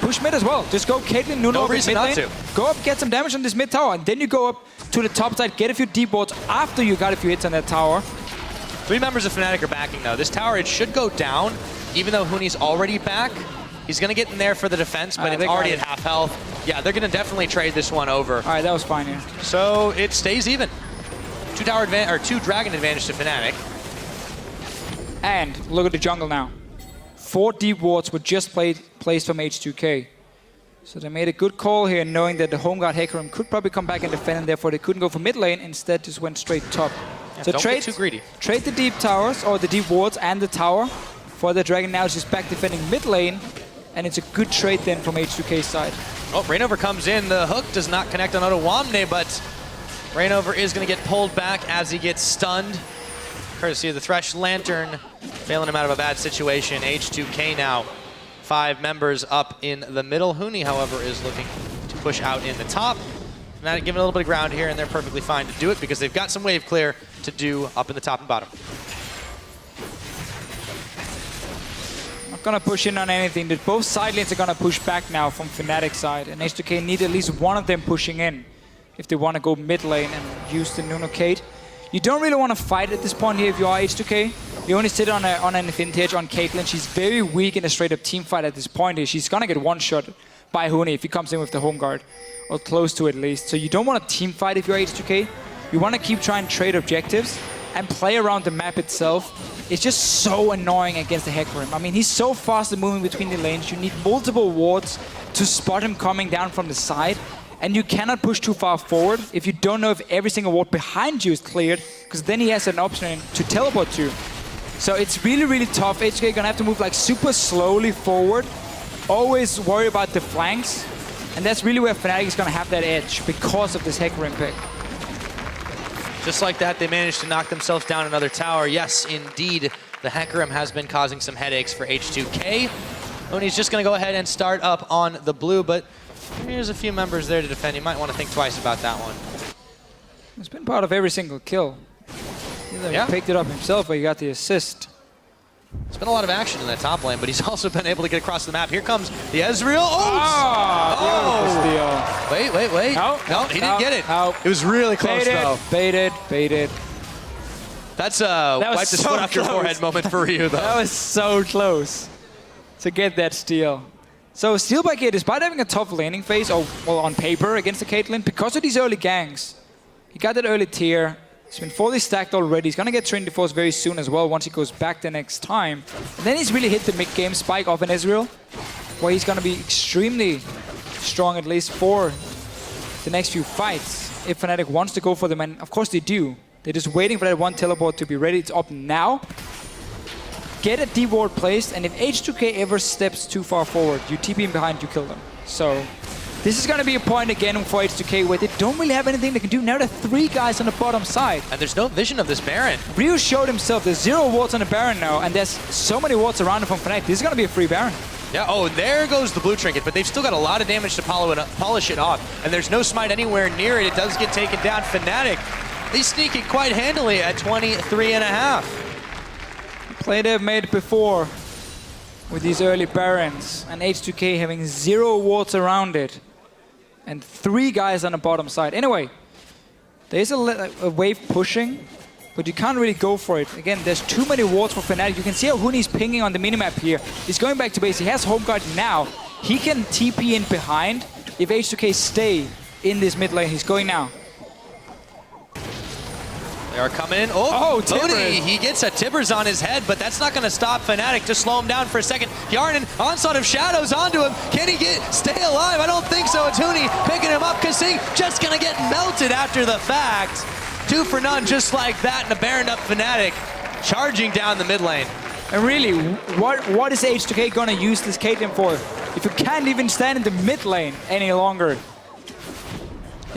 Push mid as well. Just go Caitlyn, Nuno over mid lane. Go up, get some damage on this mid tower. And then you go up to the top side, get a few deep wards after you got a few hits on that tower. 3 members of Fnatic are backing, though. This tower, it should go down, even though Huni's already back. He's going to get in there for the defense, but it's already at half health. Yeah, they're going to definitely trade this one over. All right, that was fine, yeah. So it stays even. 2 Dragon advantage to Fnatic. And look at the jungle now. 4 deep wards were just placed from H2k. So they made a good call here, knowing that the home guard Hecarim could probably come back and defend, and therefore they couldn't go for mid lane. Instead, just went straight top. Yeah, So don't get too greedy. Trade the deep towers, or the deep wards and the tower for the Dragon. Now it's just back defending mid lane, and it's a good trade then from H2k's side. Oh, Rainover comes in. The hook does not connect on Odoamne, but Rainover is going to get pulled back as he gets stunned. Courtesy of the Thresh Lantern, bailing him out of a bad situation. H2k now. 5 members up in the middle. Huni, however, is looking to push out in the top. Fnatic giving a little bit of ground here, and they're perfectly fine to do it because they've got some wave clear to do up in the top and bottom. Not gonna push in on anything. Both side lanes are gonna push back now from Fnatic's side, and H2k need at least one of them pushing in if they want to go mid lane and use the Nuno Kate. You don't really want to fight at this point here if you are H2k. You only sit on an vintage on Caitlyn. She's very weak in a straight-up team fight at this point here. She's gonna get one-shot by Huni if he comes in with the home guard, or close to at least. So you don't want to team fight if you're H2k. You want to keep trying to trade objectives and play around the map itself. It's just so annoying against the Hecarim. I mean, he's so fast at moving between the lanes. You need multiple wards to spot him coming down from the side. And you cannot push too far forward if you don't know if every single ward behind you is cleared, because then he has an option to teleport to. So it's really, really tough. H2k gonna have to move like super slowly forward. Always worry about the flanks. And that's really where Fnatic is gonna have that edge because of this Hecarim pick. Just like that, they managed to knock themselves down another tower. Yes, indeed, the Hecarim has been causing some headaches for H2k. Huni's just gonna go ahead and start up on the blue, but there's a few members there to defend. You might want to think twice about that one. It's been part of every single kill. He picked it up himself, but he got the assist. There's been a lot of action in that top lane, but he's also been able to get across the map. Here comes the Ezreal. Oh! Wait. No, he didn't get it. It was really close, though. Baited. That's a wipe the sweat off your forehead moment for you, though. That was so close to get that steal. So Steel by K, despite having a tough laning phase, or well, on paper against the Caitlyn, because of these early ganks, he got that early tier. He's been fully stacked already. He's gonna get Trinity Force very soon as well once he goes back the next time. And then he's really hit the mid-game spike off an Ezreal, where he's gonna be extremely strong, at least for the next few fights, if Fnatic wants to go for them. And of course they do. They're just waiting for that one teleport to be ready. It's up now. Get a deep ward placed, and if H2k ever steps too far forward, you TP him behind, you kill them. So this is going to be a point again for H2k where they don't really have anything they can do. Now there are 3 guys on the bottom side. And there's no vision of this Baron. Ryu showed himself. There's 0 wards on the Baron now, and there's so many wards around him from Fnatic. This is going to be a free Baron. Yeah, oh, there goes the blue trinket, but they've still got a lot of damage to polish it off. And there's no smite anywhere near it. It does get taken down. Fnatic, they sneak it quite handily at 23.5. Play they've made before with these early Barons, and H2k having 0 wards around it, and 3 guys on the bottom side. Anyway, there's a wave pushing, but you can't really go for it. Again, there's too many wards for Fnatic. You can see how Huni's pinging on the minimap here. He's going back to base. He has home guard now. He can TP in behind if H2k stay in this mid lane. He's going now. They are coming in. Oh, Tony, he gets a Tibbers on his head, but that's not going to stop Fnatic. Just slow him down for a second. Yarnan, onslaught of shadows onto him. Can he stay alive? I don't think so. It's Huni picking him up. Kasing just going to get melted after the fact. 2 for none, just like that, and a Baron up Fnatic charging down the mid lane. And really, what is H2k going to use this Caitlyn for? If you can't even stand in the mid lane any longer,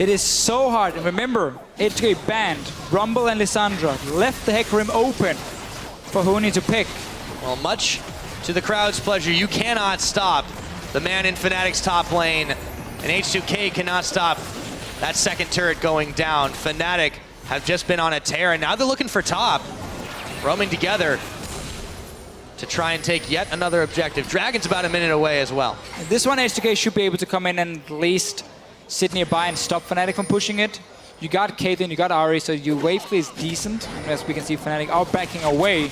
It is so hard. And remember, H2k banned Rumble and Lissandra, left the Hecarim open for Huni to pick. Well, much to the crowd's pleasure, you cannot stop the man in Fnatic's top lane, and H2k cannot stop that second turret going down. Fnatic have just been on a tear, and now they're looking for top. Roaming together to try and take yet another objective. Dragon's about a minute away as well. And this one, H2k should be able to come in and at least sit nearby and stop Fnatic from pushing it. You got Caitlyn, you got Ahri, so your wave play is decent. As we can see, Fnatic are backing away.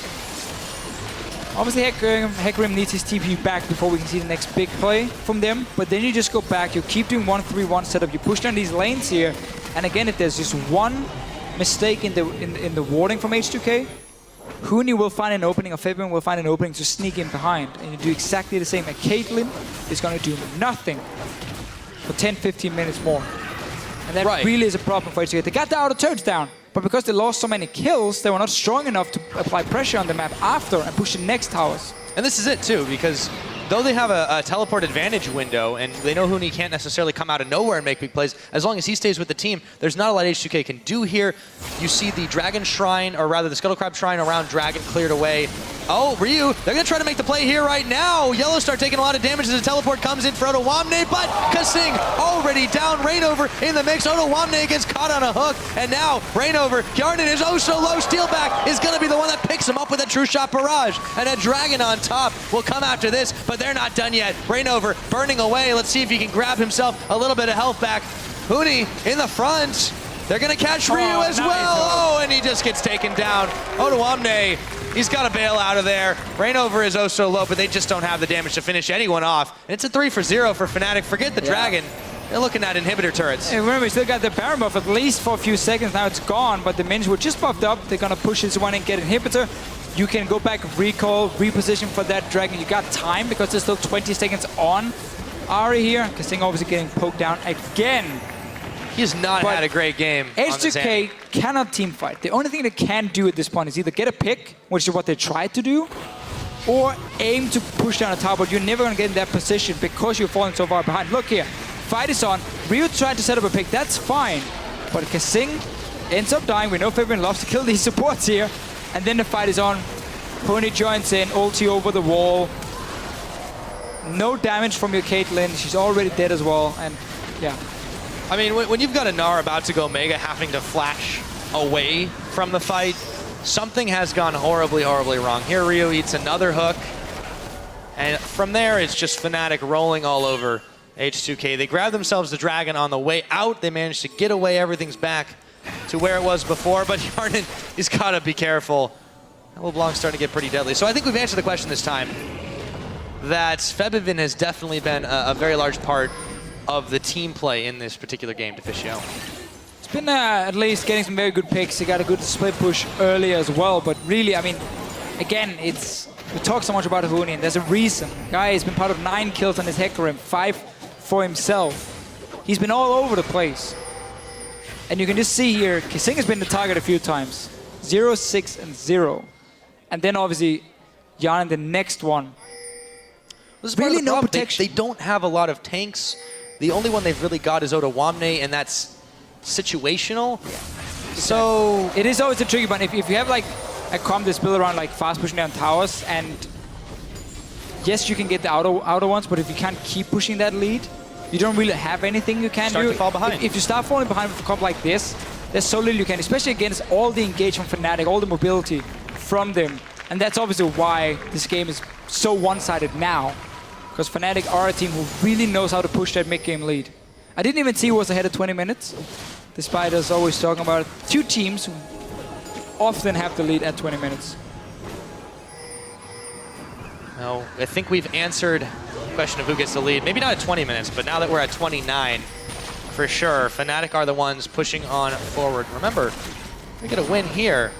Obviously, Hecarim needs his TP back before we can see the next big play from them. But then you just go back, you keep doing 1-3-1 setup, you push down these lanes here. And again, if there's just one mistake in the warding from H2k, Huni will find an opening, or Fabian will find an opening to sneak in behind. And you do exactly the same. And Caitlyn is going to do nothing for 10-15 minutes more. And that really is a problem for H2k. They got the outer turrets down, but because they lost so many kills, they were not strong enough to apply pressure on the map after and push the next towers. And this is it too, because though they have a teleport advantage window, and they know Huni can't necessarily come out of nowhere and make big plays, as long as he stays with the team, there's not a lot H2k can do here. You see the Dragon Shrine, or rather the Scuttlecrab Shrine around Dragon cleared away. Oh, Ryu, they're going to try to make the play here right now. Yellowstar taking a lot of damage as the teleport comes in for Ottawamne, but Kasing already down. Reignover in the mix. Ottawamne gets caught on a hook, and now Reignover, Yarden is oh so low. Steelback is going to be the one that picks him up with a True Shot Barrage, and a Dragon on top will come after this, but they're not done yet. Reignover burning away. Let's see if he can grab himself a little bit of health back. Huni in the front. They're going to catch Ryu as well. Oh, and he just gets taken down. Ottawamne, he's got to bail out of there. Reignover is oh so low, but they just don't have the damage to finish anyone off. And it's a 3-for-0 for Fnatic. Forget the Dragon. They're looking at inhibitor turrets. And remember, we still got the Baron buff at least for a few seconds. Now it's gone, but the minions were just buffed up. They're going to push this one and get inhibitor. You can go back, recall, reposition for that Dragon. You got time because there's still 20 seconds on Ahri here. Kasing obviously getting poked down again. He's not had a great game. H2k cannot team fight. The only thing they can do at this point is either get a pick, which is what they tried to do, or aim to push down a tower, but you're never going to get in that position because you're falling so far behind. Look here, fight is on. Ryu tried to set up a pick, that's fine. But Kasing ends up dying. We know Fabian loves to kill these supports here. And then the fight is on. Huni joins in, ulti over the wall. No damage from your Caitlyn. She's already dead as well, and yeah. I mean, when you've got a Gnar about to go Mega having to flash away from the fight, something has gone horribly, horribly wrong. Here Ryu eats another hook, and from there it's just Fnatic rolling all over H2k. They grab themselves the Dragon on the way out. They managed to get away. Everything's back to where it was before, but Yarden, he's got to be careful. That LeBlanc's starting to get pretty deadly. So I think we've answered the question this time that Febivin has definitely been a very large part of the team play in this particular game, Deficio. It's been at least getting some very good picks. He got a good split push earlier as well, but really, I mean, again, we talk so much about Huni, and there's a reason. Guy has been part of 9 kills on his Hecarim, 5 for himself. He's been all over the place. And you can just see here, Kasing has been the target a few times. 0, 6, and 0. And then obviously, Jan in the next one. This is really no problem. protection. They don't have a lot of tanks. The only one they've really got is Ottawamne, and that's situational. Yeah. So it is always a tricky one. If you have like a comp that's built around like fast pushing down towers, and yes, you can get the outer ones, but if you can't keep pushing that lead, you don't really have anything you can do. Start to fall behind. If you start falling behind with a comp like this, there's so little you can, especially against all the engagement from Fnatic, all the mobility from them. And that's obviously why this game is so one-sided now. Because Fnatic are a team who really knows how to push that mid-game lead. I didn't even see who was ahead of 20 minutes, despite us always talking about it. 2 teams who often have the lead at 20 minutes. No, I think we've answered the question of who gets the lead. Maybe not at 20 minutes, but now that we're at 29, for sure, Fnatic are the ones pushing on forward. Remember, if they get a win here,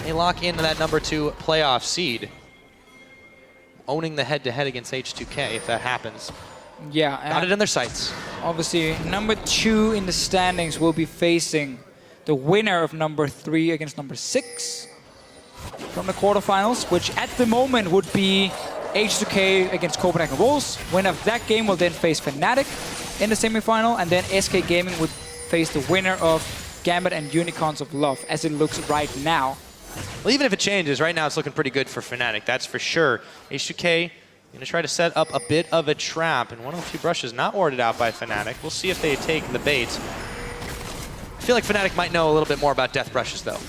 they lock into that #2 playoff seed, owning the head-to-head against H2k if that happens. Yeah. Got it in their sights. Obviously, #2 in the standings will be facing the winner of #3 against #6 from the quarterfinals, which at the moment would be H2k against Copenhagen Wolves. Winner of that game will then face Fnatic in the semifinal, and then SK Gaming would face the winner of Gambit and Unicorns of Love, as it looks right now. Well, even if it changes, right now it's looking pretty good for Fnatic, that's for sure. H2k going to try to set up a bit of a trap, and one of the few brushes not warded out by Fnatic. We'll see if they take the bait. I feel like Fnatic might know a little bit more about death brushes, though.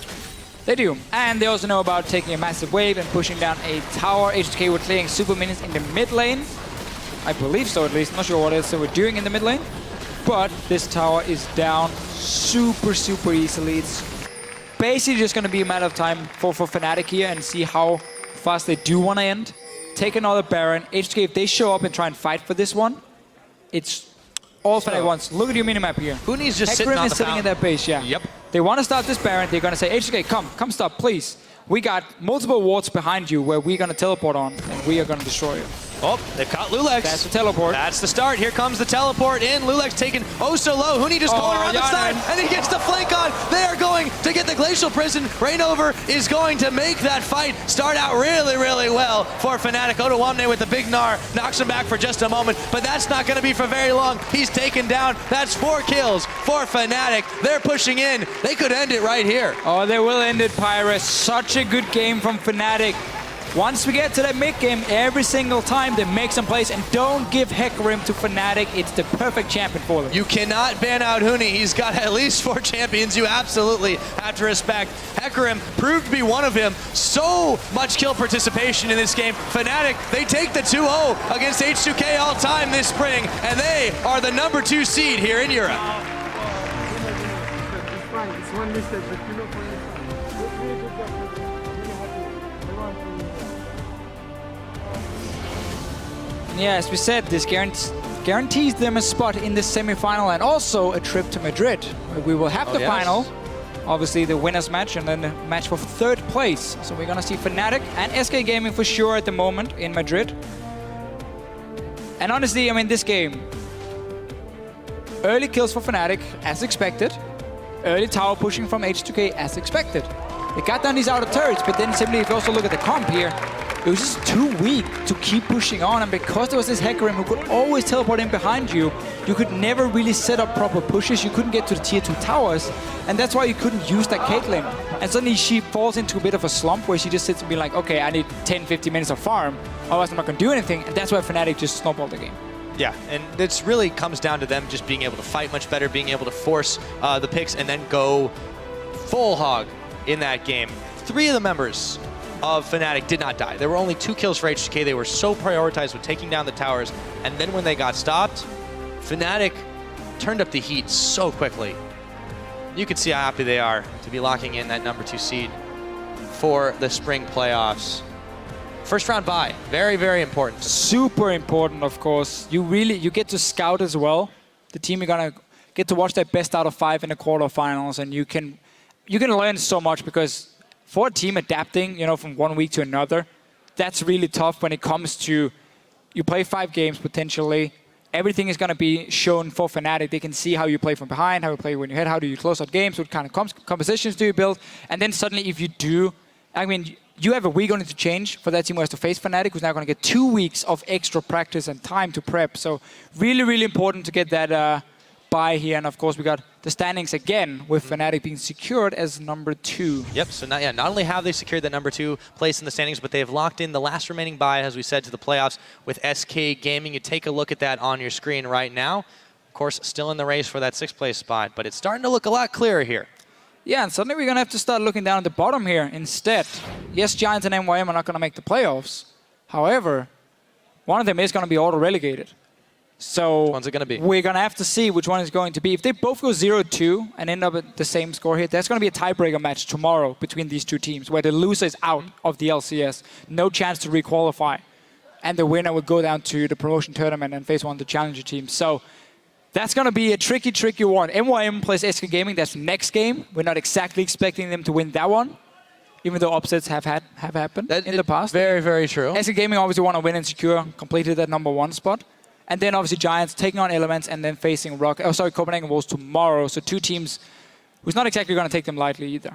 They do, and they also know about taking a massive wave and pushing down a tower. H2k were clearing super minions in the mid lane. I believe so, at least. Not sure what else they were doing in the mid lane. But this tower is down super easily. It's basically just going to be a matter of time for Fnatic here and see how fast they do want to end. Take another Baron. H2k, if they show up and try and fight for this one, it's all Fnatic wants. Look at your minimap here. Huni's just sitting on is the sitting in fountain. their base, yeah. Yep. They want to start this Baron. They're going to say, H2k, come stop, please. We got multiple wards behind you where we're going to teleport on, and we are going to destroy you. Oh, they've caught Lulex. That's the teleport. That's the start. Here comes the teleport in. Lulex taken oh so low. Huni just going around the side, and he gets the flank on. They are going to get the Glacial Prison. Reignover is going to make that fight start out really well for Fnatic. Odoamne with the big Gnar knocks him back for just a moment, but that's not going to be for very long. He's taken down. That's 4 kills for Fnatic. They're pushing in. They could end it right here. Oh, they will end it, Pyrus. Such a good game from Fnatic. Once we get to that mid game, every single time they make some plays, and don't give Hecarim to Fnatic. It's the perfect champion for them. You cannot ban out Huni. He's got at least 4 champions. You absolutely have to respect. Hecarim proved to be one of him. So much kill participation in this game. Fnatic, they take the 2-0 against H2k all time this spring, and they are the number 2 seed here in Europe. It's fine. It's one mistake, but you know for Yeah, as we said, this guarantees them a spot in the semi-final and also a trip to Madrid, where we will have the final. Obviously, the winners match and then the match for 3rd place. So we're gonna see Fnatic and SK Gaming for sure at the moment in Madrid. And honestly, I mean, this game, early kills for Fnatic as expected. Early tower pushing from H2k as expected. They got down these outer turrets, but then simply if you also look at the comp here, it was just too weak to keep pushing on, and because there was this Hecarim who could always teleport in behind you, you could never really set up proper pushes, you couldn't get to the tier 2 towers, and that's why you couldn't use that Caitlyn. And suddenly she falls into a bit of a slump where she just sits and be like, okay, I need 10-15 minutes of farm, otherwise I'm not gonna do anything, and that's why Fnatic just snowballed the game. Yeah, and it really comes down to them just being able to fight much better, being able to force the picks and then go full hog in that game. 3 of the members of Fnatic did not die. There were only 2 kills for H2k. They were so prioritized with taking down the towers, and then when they got stopped, Fnatic turned up the heat so quickly. You can see how happy they are to be locking in that number 2 seed for the spring playoffs. First round bye, very important. Super important, of course. You get to scout as well. The team, you're gonna get to watch their best out of 5 in the quarterfinals, and you can learn so much, because for a team adapting, you know, from one week to another, that's really tough when it comes to, you play 5 games potentially, everything is going to be shown for Fnatic. They can see how you play from behind, how you play when you hit, how do you close out games, what kind of compositions do you build, and then suddenly if you do, I mean, you have a week only to change for that team who has to face Fnatic, who's now going to get 2 weeks of extra practice and time to prep. So really important to get that bye here, and of course we got the standings again with Fnatic being secured as number 2. Yep, so not only have they secured that number 2 place in the standings, but they have locked in the last remaining bye, as we said, to the playoffs with SK Gaming. You take a look at that on your screen right now. Of course, still in the race for that 6th place spot, but it's starting to look a lot clearer here. Yeah, and suddenly we're going to have to start looking down at the bottom here instead. Yes, Giants and NYM are not going to make the playoffs. However, one of them is going to be auto-relegated. So which one's it going to be? We're going to have to see which one is going to be. If they both go 0-2 and end up at the same score here, that's going to be a tiebreaker match tomorrow between these 2 teams, where the loser is out of the LCS. No chance to re-qualify. And the winner would go down to the promotion tournament and face one of the challenger teams. So that's going to be a tricky one. NYM plays SK Gaming. That's next game. We're not exactly expecting them to win that one, even though upsets have happened in the past. Very true. SK Gaming obviously want to win and secure, completed that number 1 spot. And then obviously Giants taking on Elements and then facing Copenhagen Wolves tomorrow. So 2 teams who's not exactly going to take them lightly either.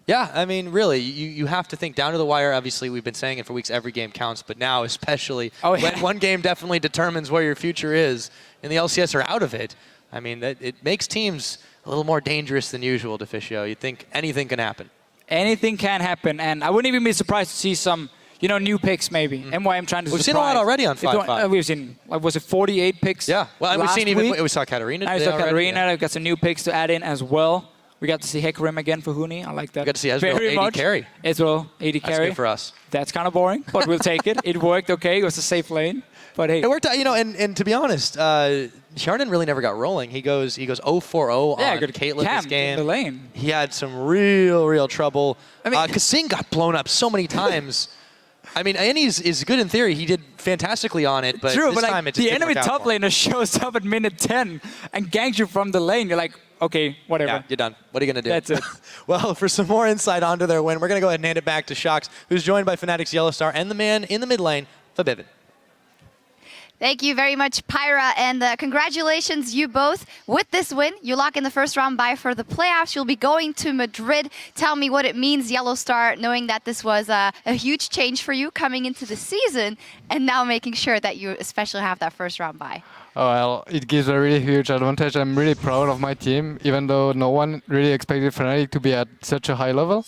Yeah, I mean, really, you have to think down to the wire. Obviously, we've been saying it for weeks, every game counts, but now especially when one game definitely determines where your future is, and the LCS are out of it. I mean, it makes teams a little more dangerous than usual, Deficio. You think anything can happen. Anything can happen, and I wouldn't even be surprised to see some, new picks maybe. MYM trying to We've seen a lot already on 5-5. We've seen, was it 48 picks? Yeah, well, and we've seen we saw Katarina I today saw already, Katarina. yeah. We've got some new picks to add in as well. We got to see Hecarim again for Huni. I like that. We got to see Ezreal very 80 much. carry. Ezreal 80 That's carry. good for us. That's kind of boring, but we'll take it. It worked okay. It was a safe lane. But hey, it worked out, and to be honest, Chardon really never got rolling. He goes 0-4-0 on Caitlyn this game. In the lane. He had some real trouble. I mean, Kasing got blown up so many times. I mean, Annie's is good in theory. He did fantastically on it, but true, this but time like, it just the didn't enemy work out top for him. laner shows up at minute 10 and ganks you from the lane. You're like, okay, whatever. Yeah, you're done. What are you going to do? That's it. Well, for some more insight onto their win, we're going to go ahead and hand it back to Shox, who's joined by Fnatic's Yellow Star and the man in the mid lane, Fabivin. Thank you very much, Pyra, and congratulations, you both. With this win, you lock in the first round bye for the playoffs. You'll be going to Madrid. Tell me what it means, Yellow Star, knowing that this was a huge change for you coming into the season, and now making sure that you especially have that first round bye. Oh, well, it gives a really huge advantage. I'm really proud of my team, even though no one really expected Fnatic to be at such a high level.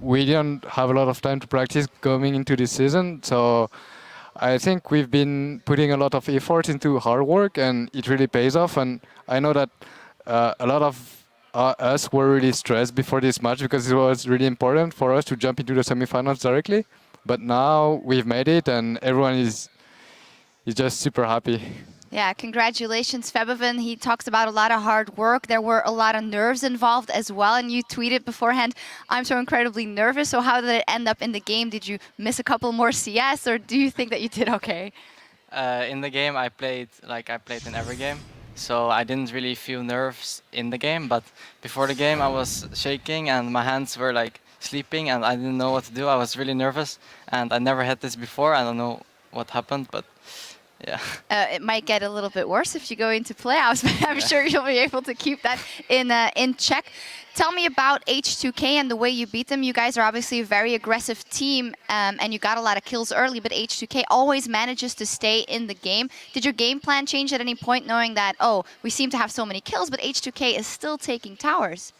We didn't have a lot of time to practice going into this season, so I think we've been putting a lot of effort into hard work, and it really pays off. And I know that a lot of us were really stressed before this match because it was really important for us to jump into the semifinals directly. But now we've made it, and everyone is just super happy. Yeah, congratulations, Fabivin. He talks about a lot of hard work. There were a lot of nerves involved as well, and you tweeted beforehand, I'm so incredibly nervous. So how did it end up in the game? Did you miss a couple more CS, or do you think that you did okay? In the game, I played in every game, so I didn't really feel nerves in the game, but before the game I was shaking and my hands were like sleeping and I didn't know what to do. I was really nervous, and I never had this before. I don't know what happened, but yeah. It might get a little bit worse if you go into playoffs, but I'm sure you'll be able to keep that in check. Tell me about H2k and the way you beat them. You guys are obviously a very aggressive team, and you got a lot of kills early, but H2k always manages to stay in the game. Did your game plan change at any point, knowing that, oh, we seem to have so many kills, but H2k is still taking towers?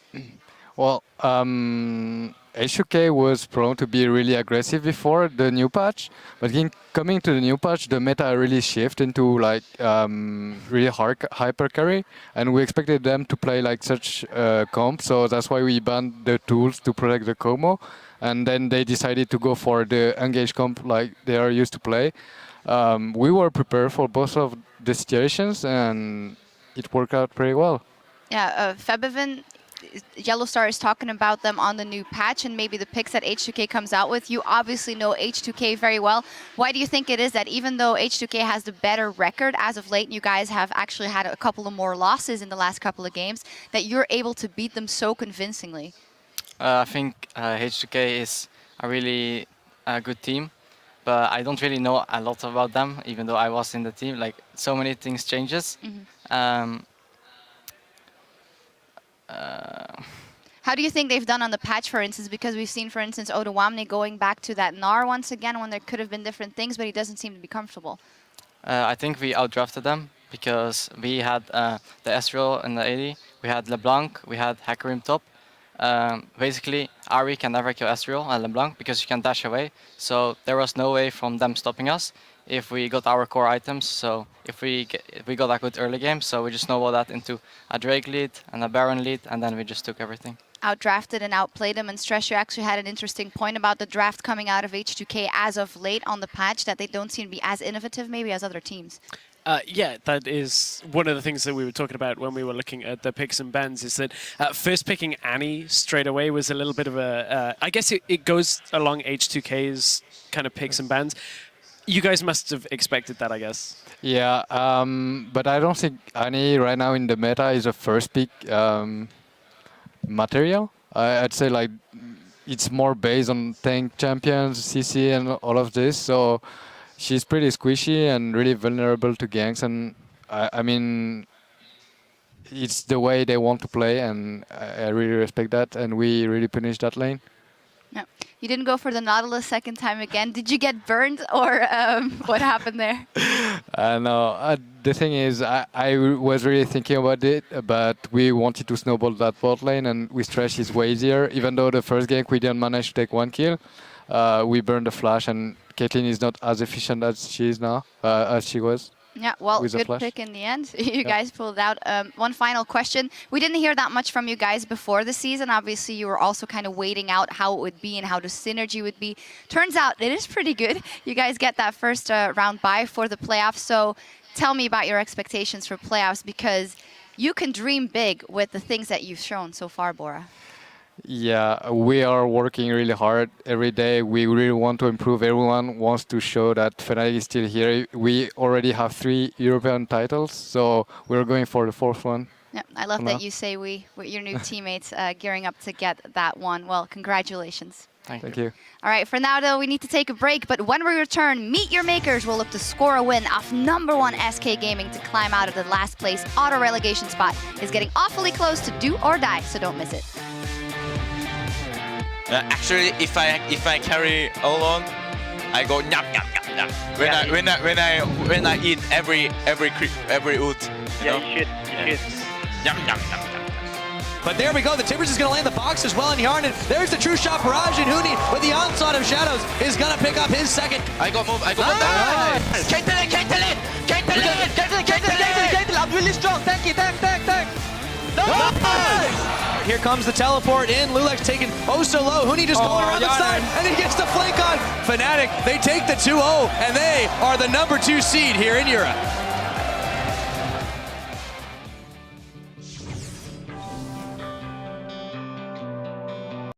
Well, H2k was prone to be really aggressive before the new patch, but coming to the new patch, the meta really shifted into like really hard hyper carry, and we expected them to play like such comp, so that's why we banned the tools to protect the Como, and then they decided to go for the engage comp like they are used to play. We were prepared for both of the situations, and it worked out pretty well. Yeah, Fabivin, Yellow Star is talking about them on the new patch and maybe the picks that H2k comes out with. You obviously know H2k very well. Why do you think it is that even though H2k has the better record as of late, you guys have actually had a couple of more losses in the last couple of games, that you're able to beat them so convincingly? I think H2k is a really good team, but I don't really know a lot about them, even though I was in the team. Like, so many things changes. How do you think they've done on the patch, for instance? Because we've seen, for instance, Odoamne going back to that Gnar once again when there could have been different things, but he doesn't seem to be comfortable. I think we outdrafted them because we had the Ezreal in the AD, we had LeBlanc, we had Hecarim top. Basically, Ahri can never kill Ezreal and LeBlanc because you can dash away. So there was no way from them stopping us if we got our core items. So if we got a good early game, so we just snowballed that into a Drake lead and a Baron lead, and then we just took everything. Outdrafted and outplayed them. And Stress, you actually had an interesting point about the draft coming out of H2k as of late on the patch, that they don't seem to be as innovative maybe as other teams. Yeah, that is one of the things that we were talking about when we were looking at the picks and bans, is that first picking Annie straight away was a little bit of a... I guess it goes along H2k's kind of picks and bans. You guys must have expected that, I guess. Yeah, but I don't think Annie right now in the meta is a first pick material. I'd say like it's more based on tank champions, CC, and all of this. So she's pretty squishy and really vulnerable to ganks. And I mean, it's the way they want to play, and I really respect that. And we really punish that lane. No. You didn't go for the Nautilus second time again. Did you get burned or what happened there? No, the thing is, I was really thinking about it, but we wanted to snowball that bot lane, and with Thresh is way easier. Even though the first gank we didn't manage to take 1 kill, we burned the flash, and Caitlyn is not as efficient as she is now, as she was. Yeah, well, With the good flash. pick in the end. You guys pulled out. One final question. We didn't hear that much from you guys before the season. Obviously, you were also kind of waiting out how it would be and how the synergy would be. Turns out it is pretty good. You guys get that first round bye for the playoffs. So tell me about your expectations for playoffs, because you can dream big with the things that you've shown so far, Bora. Yeah, we are working really hard every day. We really want to improve. Everyone wants to show that Fnatic is still here. We already have 3 European titles, so we're going for the 4th one. Yeah, I love that you say we, with your new teammates gearing up to get that one. Well, congratulations. Thank you. All right, for now, though, we need to take a break. But when we return, Meet Your Makers will look to score a win off #1 SK Gaming to climb out of the last place auto relegation spot. Is getting awfully close to do or die, so don't miss it. Actually, if I carry alone, I go nyam nyam nyam nyam. When I eat every ult. You should. Nyam nyam nyam nyam. But there we go. The Timbers is going to land the box as well in Yarn. And there's the true shot barrage, and Huni with the onslaught of Shadows is going to pick up his second. I go move. Nice. Caitlyn. I'm really strong. Thank you. Thank. Nice. Here comes the teleport in. Lulex taken so low. Huni just going around the side, and he gets the flank on Fnatic. They take the 2-0, and they are the #2 seed here in Europe.